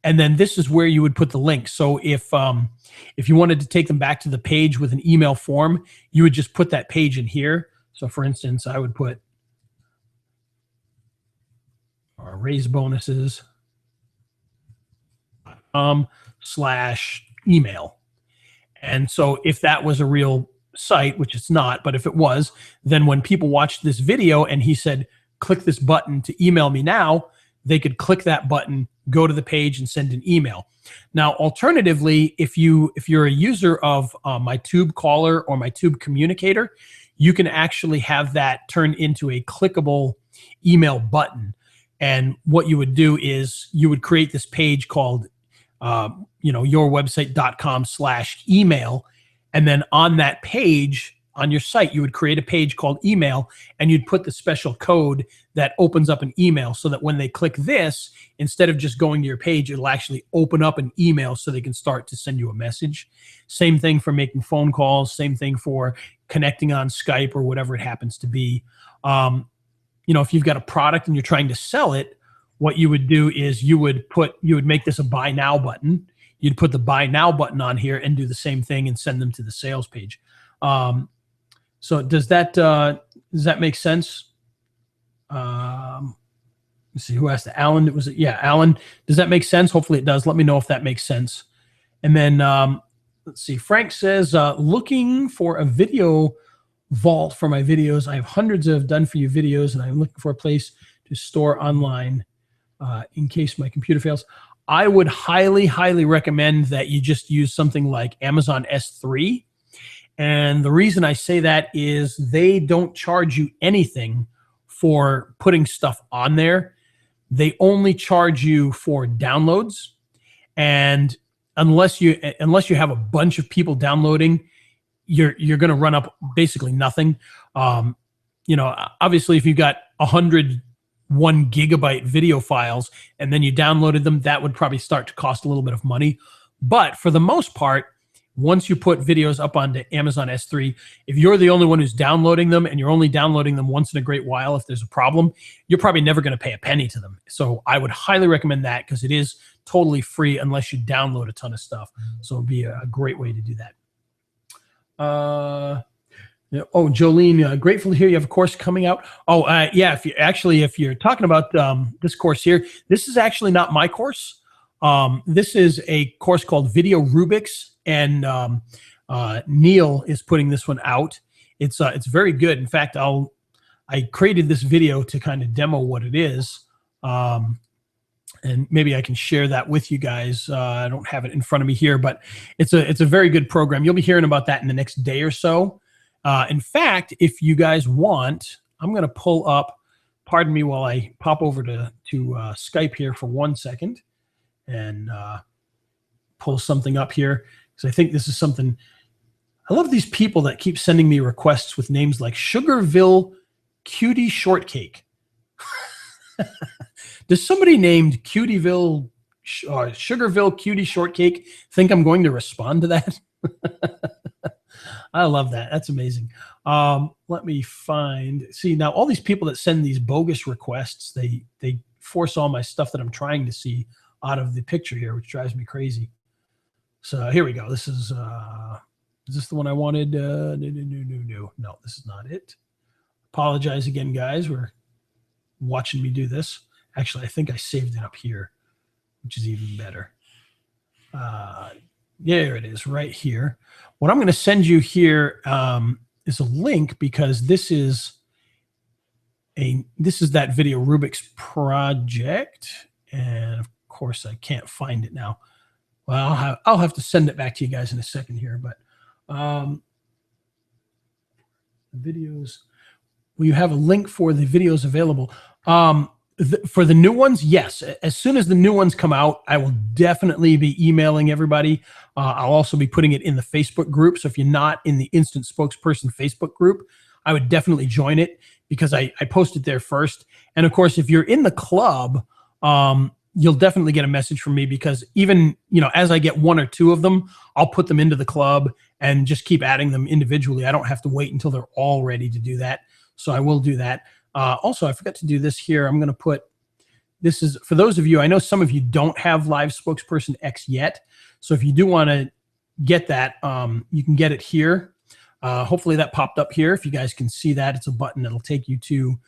And then this is where you would put the link. So if you wanted to take them back to the page with an email form, you would just put that page in here. So for instance, I would put our raise bonuses /email. And so if that was a real site, which it's not, but if it was, then when people watched this video and he said, click this button to email me now, they could click that button, go to the page, and send an email. Now, alternatively, if you're a user of my Tube Caller or my Tube Communicator, you can actually have that turn into a clickable email button. And what you would do is you would create this page called, yourwebsite.com/email. And then on that page, on your site, you would create a page called email, and you'd put the special code that opens up an email so that when they click this, instead of just going to your page, it'll actually open up an email so they can start to send you a message. Same thing for making phone calls, same thing for connecting on Skype or whatever it happens to be. If you've got a product and you're trying to sell it, what you would do is you would make this a buy now button. You'd put the buy now button on here and do the same thing and send them to the sales page. So does that make sense? Let's see who asked that. Alan, was it? Yeah, Alan. Does that make sense? Hopefully it does. Let me know if that makes sense. And then let's see. Frank says, looking for a video vault for my videos. I have hundreds of done for you videos, and I'm looking for a place to store online in case my computer fails. I would highly, highly recommend that you just use something like Amazon S3. And the reason I say that is they don't charge you anything for putting stuff on there. They only charge you for downloads. And unless you have a bunch of people downloading, you're going to run up basically nothing. Obviously, if you've got 100 1 gigabyte video files and then you downloaded them, that would probably start to cost a little bit of money. But for the most part, once you put videos up onto Amazon S3, if you're the only one who's downloading them and you're only downloading them once in a great while, if there's a problem, you're probably never going to pay a penny to them. So I would highly recommend that because it is totally free unless you download a ton of stuff. So it'd be a great way to do that. Jolene, grateful to hear you have a course coming out. Yeah, if you're talking about this course here, this is actually not my course. This is a course called Video Rubiks, and Neil is putting this one out. It's very good. In fact, I created this video to kind of demo what it is, and maybe I can share that with you guys. I don't have it in front of me here, but it's a very good program. You'll be hearing about that in the next day or so. In fact, if you guys want, I'm going to pull up, pardon me while I pop over to Skype here for 1 second and pull something up here, because I think this is something. I love these people that keep sending me requests with names like Sugarville Cutie Shortcake. Does somebody named Sugarville Cutie Shortcake think I'm going to respond to that? I love that. That's amazing. Let me see now all these people that send these bogus requests, they force all my stuff that I'm trying to see out of the picture here, which drives me crazy. So here we go. This is this the one I wanted? No, this is not it. Apologize again, guys. We're watching me do this. Actually, I think I saved it up here, which is even better. There it is right here. What I'm going to send you here is a link, because this is that Video Rubiks project, and of course I can't find it now. Well, I'll have to send it back to you guys in a second here. But videos, will you have a link for the videos available? For the new ones, yes. As soon as the new ones come out, I will definitely be emailing everybody. I'll also be putting it in the Facebook group. So if you're not in the Instant Spokesperson Facebook group, I would definitely join it, because I post it there first. And of course, if you're in the club, you'll definitely get a message from me, because even, as I get 1 or 2 of them, I'll put them into the club and just keep adding them individually. I don't have to wait until they're all ready to do that. So I will do that. Also, I forgot to do this here. I'm going to put, this is for those of you, I know some of you don't have Live Spokesperson X yet. So if you do want to get that, you can get it here. Hopefully that popped up here. If you guys can see that, it's a button that'll take you to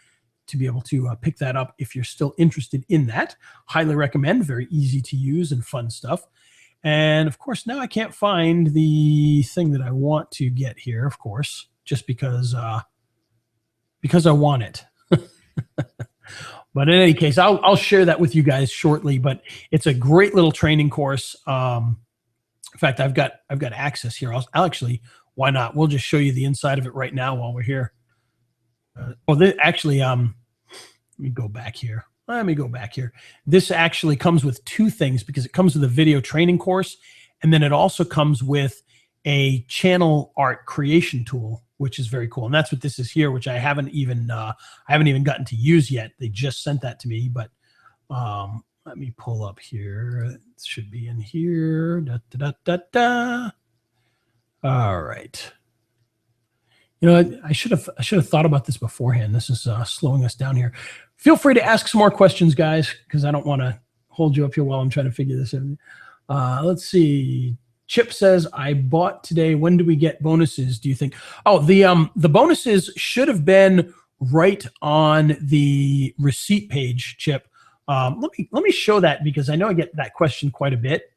be able to pick that up if you're still interested in that. Highly recommend. Very easy to use and fun stuff. And of course, now I can't find the thing that I want to get here, of course, just because I want it. But in any case, I'll share that with you guys shortly. But it's a great little training course. In fact, I've got access here. I'll actually, why not? We'll just show you the inside of it right now while we're here. Actually, let me go back here. This actually comes with two things, because it comes with a video training course, and then it also comes with a channel art creation tool, which is very cool. And that's what this is here, which I haven't even gotten to use yet. They just sent that to me, but let me pull up here. It should be in here. All right. You know, I should have thought about this beforehand. This is slowing us down here. Feel free to ask some more questions, guys, because I don't want to hold you up here while I'm trying to figure this out. Let's see. Chip says, I bought today. When do we get bonuses, do you think? Oh, the bonuses should have been right on the receipt page, Chip. Let me show that, because I know I get that question quite a bit.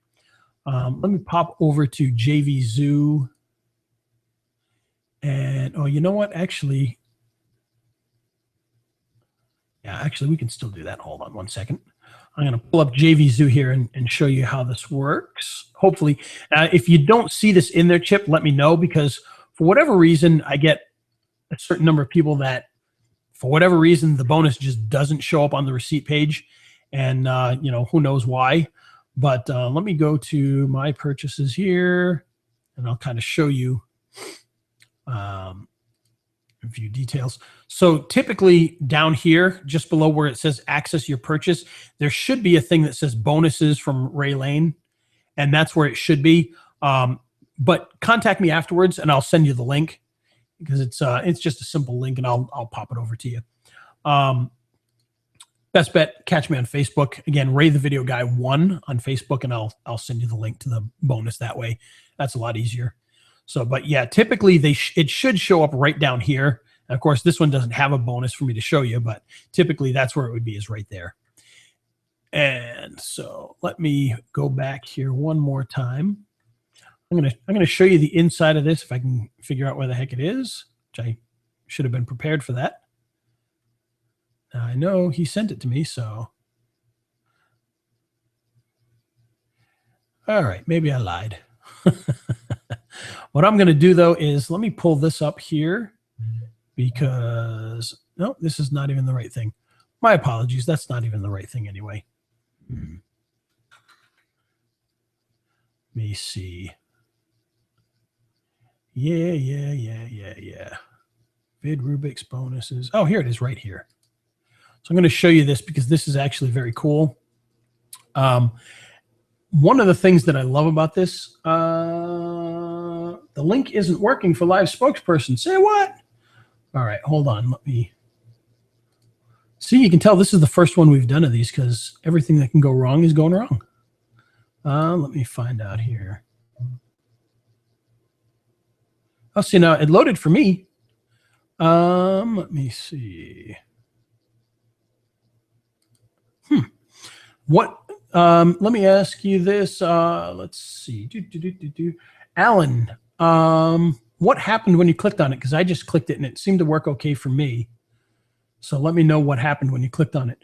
Let me pop over to JV Zoo. And, oh, you know what? Actually, we can still do that. Hold on one second. I'm going to pull up JV Zoo here and show you how this works. Hopefully, if you don't see this in there, Chip, let me know, because for whatever reason, I get a certain number of people that, for whatever reason, the bonus just doesn't show up on the receipt page. And, you know, who knows why. But let me go to my purchases here, and I'll kind of show you a few details. So typically down here, just below where it says access your purchase, there should be a thing that says bonuses from Ray Lane, and that's where it should be. But contact me afterwards, and I'll send you the link, because it's just a simple link, and I'll pop it over to you. Best bet, catch me on Facebook. Again, Ray the Video Guy 1 on Facebook, and I'll send you the link to the bonus that way. That's a lot easier. So, but yeah, typically it should show up right down here. And of course, this one doesn't have a bonus for me to show you, but typically that's where it would be, is right there. And so let me go back here one more time. I'm gonna show you the inside of this, if I can figure out where the heck it is, which I should have been prepared for that. Now, I know he sent it to me, so. All right, maybe I lied. What I'm going to do, though, is let me pull this up here, because, no, this is not even the right thing. My apologies. That's not even the right thing anyway. Let me see. Yeah. Vid Rubik's bonuses. Oh, here it is right here. So I'm going to show you this, because this is actually very cool. One of the things that I love about this, the link isn't working for live spokesperson. Say what? All right, hold on. Let me see. You can tell this is the first one we've done of these, because everything that can go wrong is going wrong. Let me find out here. Oh, see, now it loaded for me. Let me see. What? Let me ask you this. Let's see. Alan, what happened when you clicked on it? Because I just clicked it and it seemed to work okay for me. So let me know what happened when you clicked on it.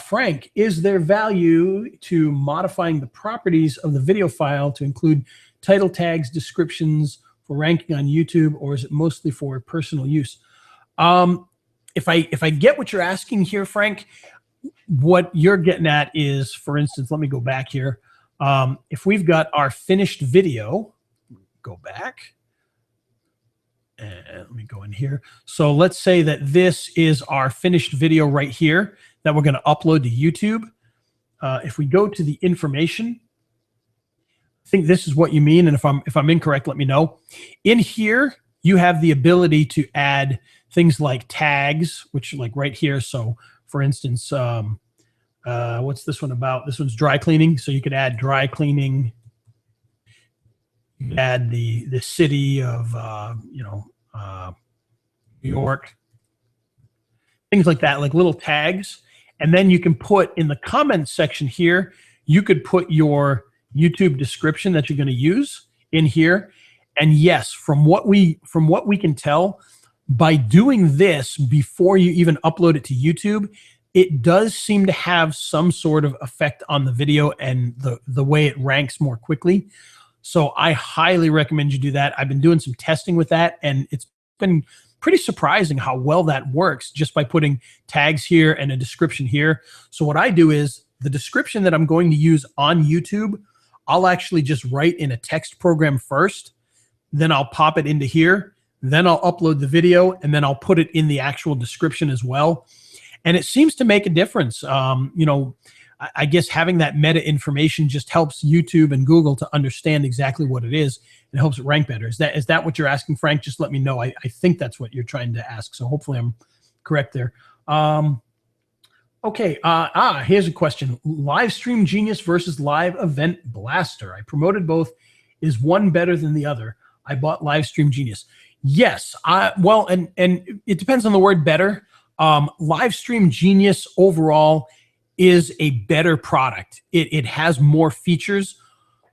Frank, is there value to modifying the properties of the video file to include title tags, descriptions for ranking on YouTube, or is it mostly for personal use? If I get what you're asking here, Frank, what you're getting at is, for instance, let me go back here. If we've got our finished video, go back, and let me go in here. So let's say that this is our finished video right here that we're going to upload to YouTube. If we go to the information, I think this is what you mean, and if I'm incorrect, let me know. In here, you have the ability to add things like tags, which like right here. So for instance, what's this one about? This one's dry cleaning. So you could add dry cleaning. You could add the city of New York, things like that, like little tags. And then you can put in the comments section here, you could put your YouTube description that you're going to use in here. And yes, from what we can tell, by doing this before you even upload it to YouTube, it does seem to have some sort of effect on the video and the way it ranks more quickly. So I highly recommend you do that. I've been doing some testing with that, and it's been pretty surprising how well that works just by putting tags here and a description here. So what I do is the description that I'm going to use on YouTube, I'll actually just write in a text program first, then I'll pop it into here, then I'll upload the video, and then I'll put it in the actual description as well. And it seems to make a difference. You know, I guess having that meta information just helps YouTube and Google to understand exactly what it is and helps it rank better. Is that what you're asking, Frank? Just let me know. I think that's what you're trying to ask. So hopefully I'm correct there. Okay. Here's a question. Live Stream Genius versus Live Event Blaster. I promoted both. Is one better than the other? I bought Live Stream Genius. Yes. Well, and it depends on the word better. Live Stream Genius overall is a better product. It has more features,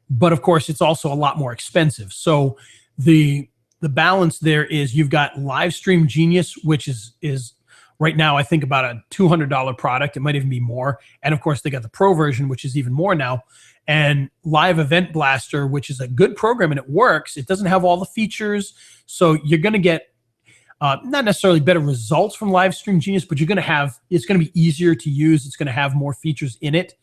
but of course it's also a lot more expensive. So the balance there is you've got Live Stream Genius, which is right now I think about a $200 product. It might even be more. And of course they got the Pro version, which is even more now. And Live Event Blaster, which is a good program and it works. It doesn't have all the features, so you're going to get not necessarily better results from Live Stream Genius, but it's going to be easier to use. It's going to have more features in it.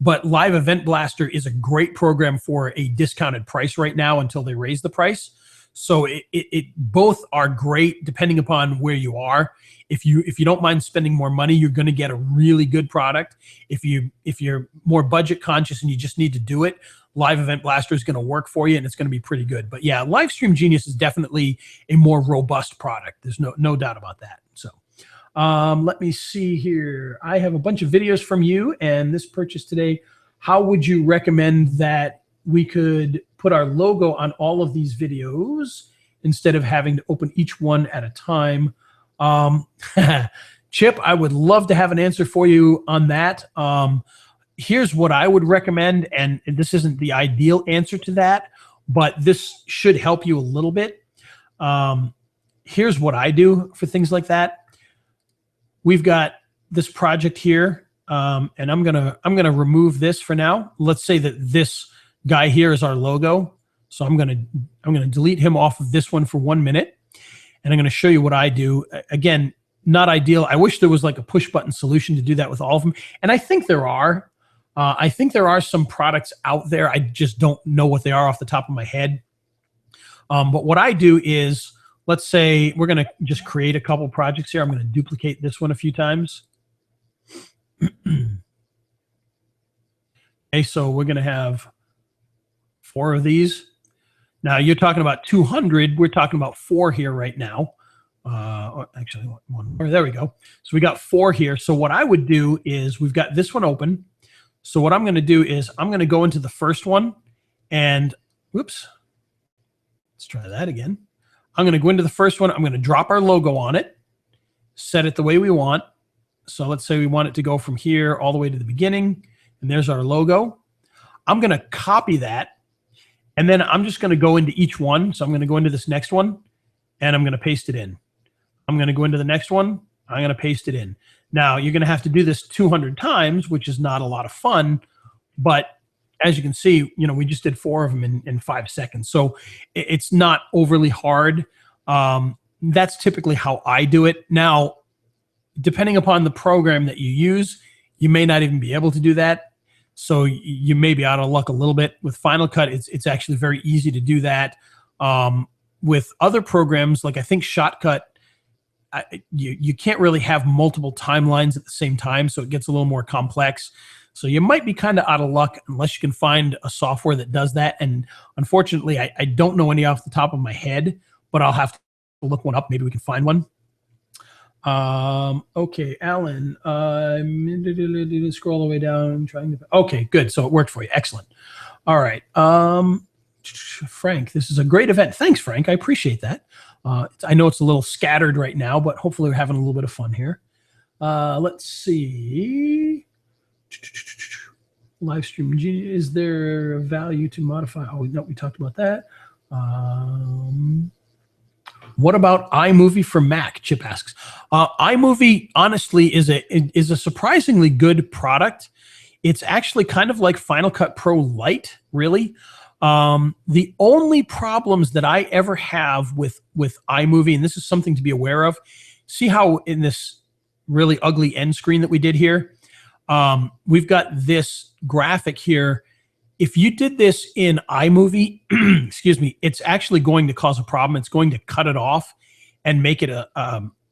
But Live Event Blaster is a great program for a discounted price right now until they raise the price. So it both are great depending upon where you are. If you don't mind spending more money, you're going to get a really good product. If you're more budget conscious and you just need to do it, Live Event Blaster is going to work for you and it's going to be pretty good. But yeah, Live Stream Genius is definitely a more robust product. There's no doubt about that. So let me see here. I have a bunch of videos from you and this purchase today. How would you recommend that we could put our logo on all of these videos instead of having to open each one at a time? Chip, I would love to have an answer for you on that. Here's what I would recommend, and this isn't the ideal answer to that, but this should help you a little bit. Here's what I do for things like that. We've got this project here, and I'm gonna remove this for now. Let's say that this guy here is our logo, so I'm gonna delete him off of this one for 1 minute, and I'm gonna show you what I do. Again, not ideal. I wish there was like a push button solution to do that with all of them, and I think there are. I think there are some products out there. I just don't know what they are off the top of my head. But what I do is, let's say we're going to just create a couple projects here. I'm going to duplicate this one a few times. Okay, so we're going to have 4 of these. Now you're talking about 200. We're talking about 4 here right now. Actually, one more. There we go. So we got 4 here. So what I would do is we've got this one open. So what I'm going to do is I'm going to go into the first one and, whoops, let's try that again. I'm going to go into the first one. I'm going to drop our logo on it, set it the way we want. So let's say we want it to go from here all the way to the beginning, and there's our logo. I'm going to copy that, and then I'm just going to go into each one. So I'm going to go into this next one, and I'm going to paste it in. I'm going to go into the next one. I'm going to paste it in. Now, you're going to have to do this 200 times, which is not a lot of fun. But as you can see, you know, we just did 4 of them in 5 seconds. So it's not overly hard. That's typically how I do it. Now, depending upon the program that you use, you may not even be able to do that. So you may be out of luck a little bit. With Final Cut, it's actually very easy to do that. With other programs, like I think Shotcut, you can't really have multiple timelines at the same time, so it gets a little more complex. So you might be kind of out of luck unless you can find a software that does that. And unfortunately, I don't know any off the top of my head, but I'll have to look one up. Maybe we can find one. Okay, Alan, scroll all the way down. Okay, good. So it worked for you. Excellent. All right. Frank, this is a great event. Thanks, Frank. I appreciate that. I know it's a little scattered right now, but hopefully we're having a little bit of fun here. Let's see. Live stream. Is there a value to modify? Oh, no, we talked about that. What about iMovie for Mac? Chip asks. iMovie, honestly, is a surprisingly good product. It's actually kind of like Final Cut Pro Lite, really. The only problems that I ever have with iMovie, and this is something to be aware of, see how in this really ugly end screen that we did here, we've got this graphic here. If you did this in iMovie, excuse me, it's actually going to cause a problem. It's going to cut it off and make it a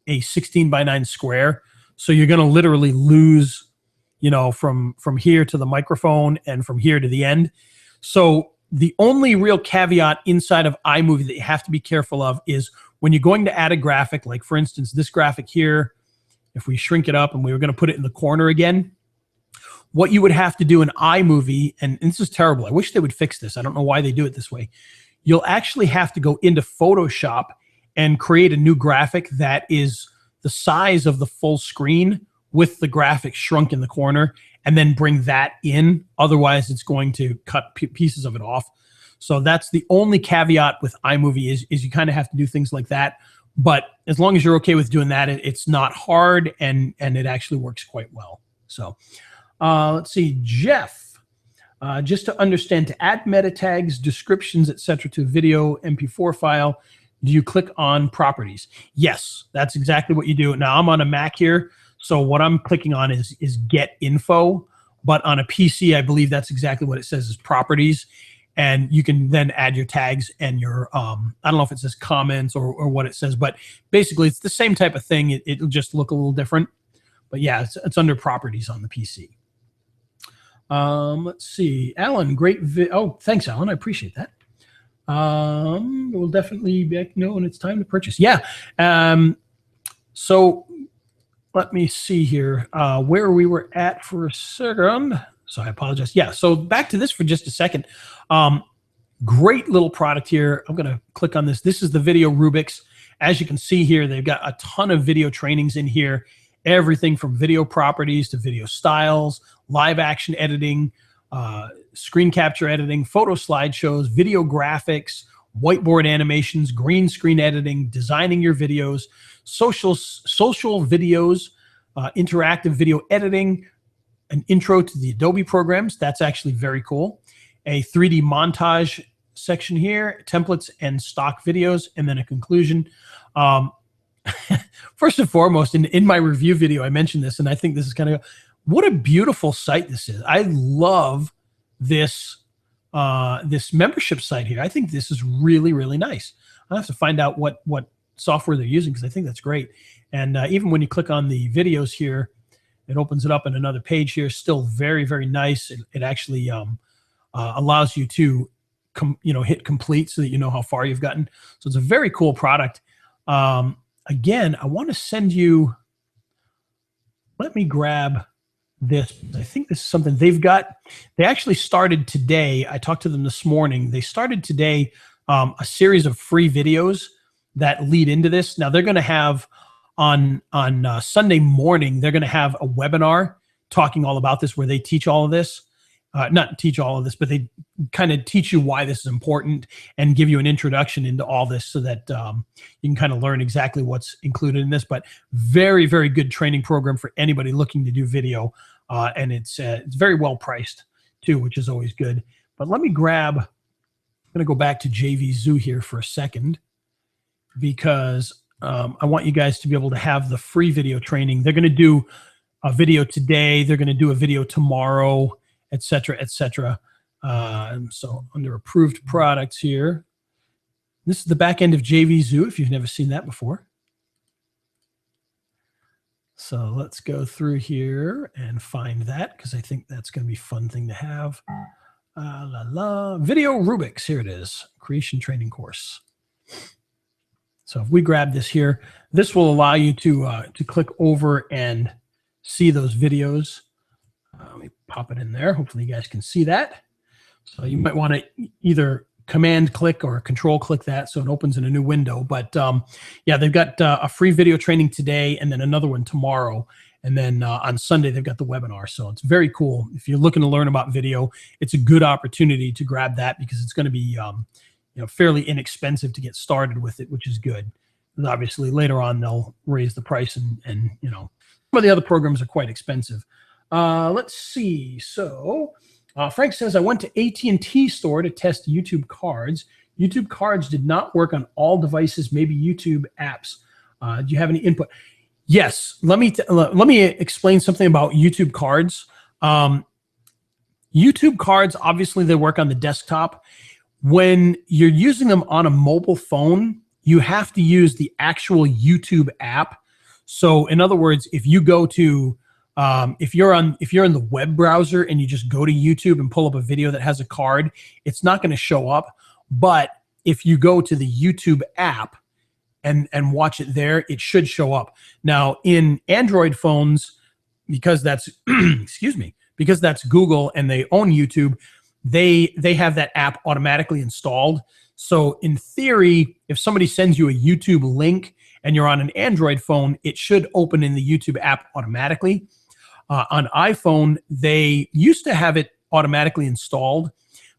16:9 square. So you're going to literally lose, from here to the microphone and from here to the end. So the only real caveat inside of iMovie that you have to be careful of is when you're going to add a graphic, like for instance, this graphic here, if we shrink it up and we were going to put it in the corner again, what you would have to do in iMovie, and this is terrible, I wish they would fix this, I don't know why they do it this way, you'll actually have to go into Photoshop and create a new graphic that is the size of the full screen with the graphic shrunk in the corner, and then bring that in. Otherwise, it's going to cut pieces of it off. So that's the only caveat with iMovie is you kind of have to do things like that. But as long as you're okay with doing that, it's not hard, and it actually works quite well. So let's see, Jeff. Just to understand, to add meta tags, descriptions, etc. to video MP4 file, do you click on properties? Yes, that's exactly what you do. Now I'm on a Mac here, so what I'm clicking on is get info, but on a PC, I believe that's exactly what it says is properties. And you can then add your tags and your, I don't know if it says comments or what it says, but basically it's the same type of thing. It'll just look a little different. But yeah, it's under properties on the PC. Let's see. Alan, great. Oh, thanks, Alan. I appreciate that. We'll definitely be when it's time to purchase. Yeah. So let me see here where we were at for a second. So I apologize. Yeah. So back to this for just a second. Great little product here. I'm going to click on this. This is the Video Rubix. As you can see here, they've got a ton of video trainings in here. Everything from video properties to video styles, live action editing, screen capture editing, photo slideshows, video graphics, whiteboard animations, green screen editing, designing your videos, social videos, interactive video editing, an intro to the Adobe programs. That's actually very cool. A 3D montage section here, templates and stock videos, and then a conclusion. First and foremost, in my review video, I mentioned this, and I think this is kind of, what a beautiful site this is. I love this this membership site here. I think this is really, really nice. I'll have to find out what software they're using, because I think that's great. And even when you click on the videos here, it opens it up in another page here. Still very, very nice. It actually allows you to hit complete so that you know how far you've gotten. So it's a very cool product. Again, I want to send you, let me grab this. I think this is something they've got. They actually started today. I talked to them this morning. They started today a series of free videos that lead into this. Now they're going to have on Sunday morning, they're going to have a webinar talking all about this, where they teach all of this. Not teach all of this, but they kind of teach you why this is important and give you an introduction into all this, so that you can kind of learn exactly what's included in this. But very, very good training program for anybody looking to do video. And it's very well priced too, which is always good. But let me grab, I'm going to go back to JV Zoo here for a second, because I want you guys to be able to have the free video training. They're going to do a video today. They're going to do a video tomorrow, et cetera, et cetera. So under approved products here, this is the back end of JV Zoo, if you've never seen that before. So let's go through here and find that, because I think that's going to be a fun thing to have. Video Rubix, here it is, creation training course. So if we grab this here, this will allow you to click over and see those videos. Let me pop it in there. Hopefully you guys can see that. So you might want to either command click or control click that, so it opens in a new window. But yeah, they've got a free video training today, and then another one tomorrow. And then on Sunday, they've got the webinar. So it's very cool. If you're looking to learn about video, it's a good opportunity to grab that, because it's going to be fairly inexpensive to get started with it, which is good. And obviously, later on they'll raise the price, and some of the other programs are quite expensive. Let's see. So Frank says, I went to AT&T store to test YouTube cards. YouTube cards did not work on all devices, maybe YouTube apps. Do you have any input? Yes. Let me explain something about YouTube cards. YouTube cards, obviously, they work on the desktop. When you're using them on a mobile phone, you have to use the actual YouTube app. So, in other words, if you go to if you're in the web browser and you just go to YouTube and pull up a video that has a card, it's not going to show up. But if you go to the YouTube app and watch it there, it should show up. Now, in Android phones, because that's excuse me, because that's Google and they own YouTube, they have that app automatically installed. So in theory, if somebody sends you a YouTube link and you're on an Android phone, it should open in the YouTube app automatically. On iPhone, they used to have it automatically installed,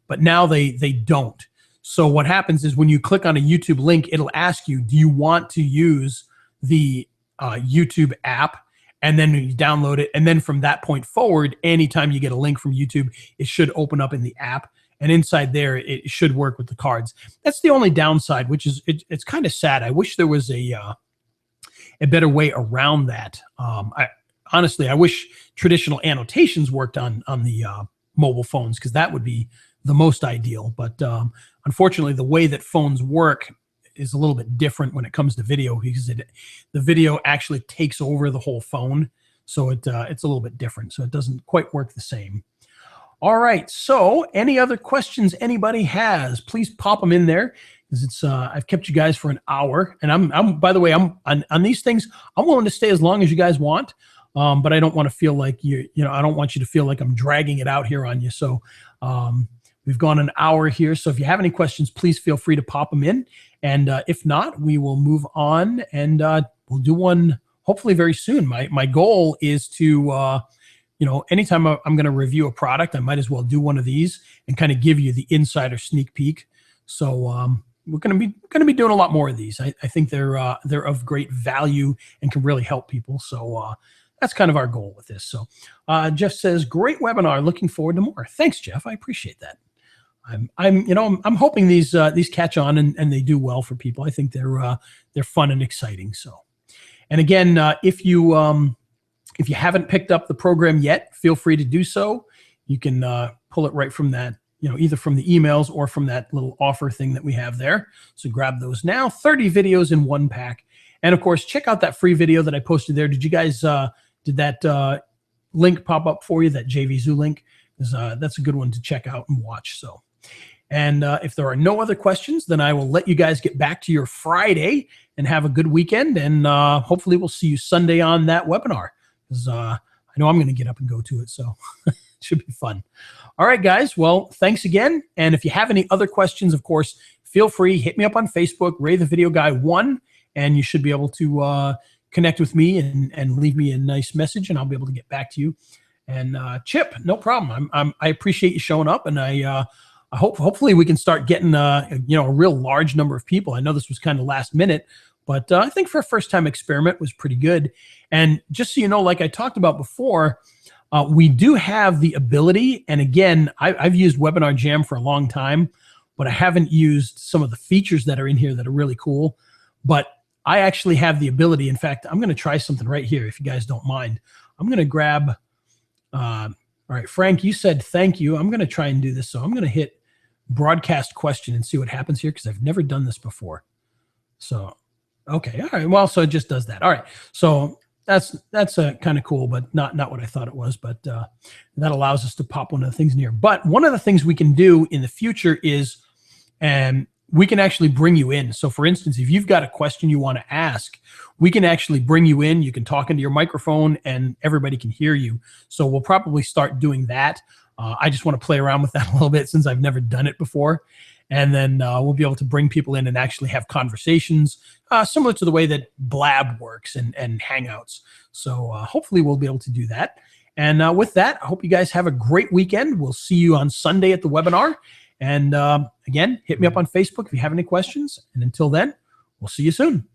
but now they don't. So what happens is when you click on a YouTube link, it'll ask you, do you want to use the YouTube app? And then you download it. And then from that point forward, anytime you get a link from YouTube, it should open up in the app. And inside there, it should work with the cards. That's the only downside, which is it's kind of sad. I wish there was a better way around that. Honestly, I wish traditional annotations worked on the mobile phones, because that would be the most ideal. But unfortunately, the way that phones work is a little bit different when it comes to video, because the video actually takes over the whole phone. So it's a little bit different. So it doesn't quite work the same. All right. So any other questions anybody has, please pop them in there, because it's I've kept you guys for an hour, and I'm by the way, I'm on these things, I'm willing to stay as long as you guys want. But I don't want to feel like I don't want you to feel like I'm dragging it out here on you. So we've gone an hour here. So if you have any questions, please feel free to pop them in. And if not, we will move on, and we'll do one hopefully very soon. My goal is to, anytime I'm going to review a product, I might as well do one of these and kind of give you the insider sneak peek. So we're going to be doing a lot more of these. I think they're of great value and can really help people. So that's kind of our goal with this. So Jeff says, great webinar. Looking forward to more. Thanks, Jeff. I appreciate that. I'm hoping these catch on and they do well for people. I think they're fun and exciting. So, and again, if you haven't picked up the program yet, feel free to do so. You can pull it right from that, either from the emails or from that little offer thing that we have there. So grab those now. 30 videos in one pack, and of course, check out that free video that I posted there. Did you guys did that link pop up for you? That JVZoo link? That's a good one to check out and watch. So. And if there are no other questions, then I will let you guys get back to your Friday and have a good weekend. And hopefully we'll see you Sunday on that webinar, because I know I'm going to get up and go to it. So it should be fun. All right, guys. Well, thanks again. And if you have any other questions, of course, feel free. Hit me up on Facebook, Ray the Video Guy 1, and you should be able to connect with me and leave me a nice message, and I'll be able to get back to you. And Chip, no problem. I appreciate you showing up, and I hopefully we can start getting a real large number of people. I know this was kind of last minute, but I think for a first time experiment was pretty good. And just so you know, like I talked about before, we do have the ability. And again, I've used Webinar Jam for a long time, but I haven't used some of the features that are in here that are really cool. But I actually have the ability. In fact, I'm going to try something right here, if you guys don't mind. I'm going to grab. All right, Frank, you said thank you. I'm going to try and do this. So I'm going to hit broadcast question and see what happens here, because I've never done this before. So, okay. All right. Well, so it just does that. All right. So that's kind of cool, but not what I thought it was. But that allows us to pop one of the things in here. But one of the things we can do in the future is, we can actually bring you in. So for instance, if you've got a question you want to ask, we can actually bring you in. You can talk into your microphone and everybody can hear you. So we'll probably start doing that. I just want to play around with that a little bit, since I've never done it before. And then we'll be able to bring people in and actually have conversations similar to the way that Blab works and Hangouts. So hopefully we'll be able to do that. And with that, I hope you guys have a great weekend. We'll see you on Sunday at the webinar. And again, hit me up on Facebook if you have any questions. And until then, we'll see you soon.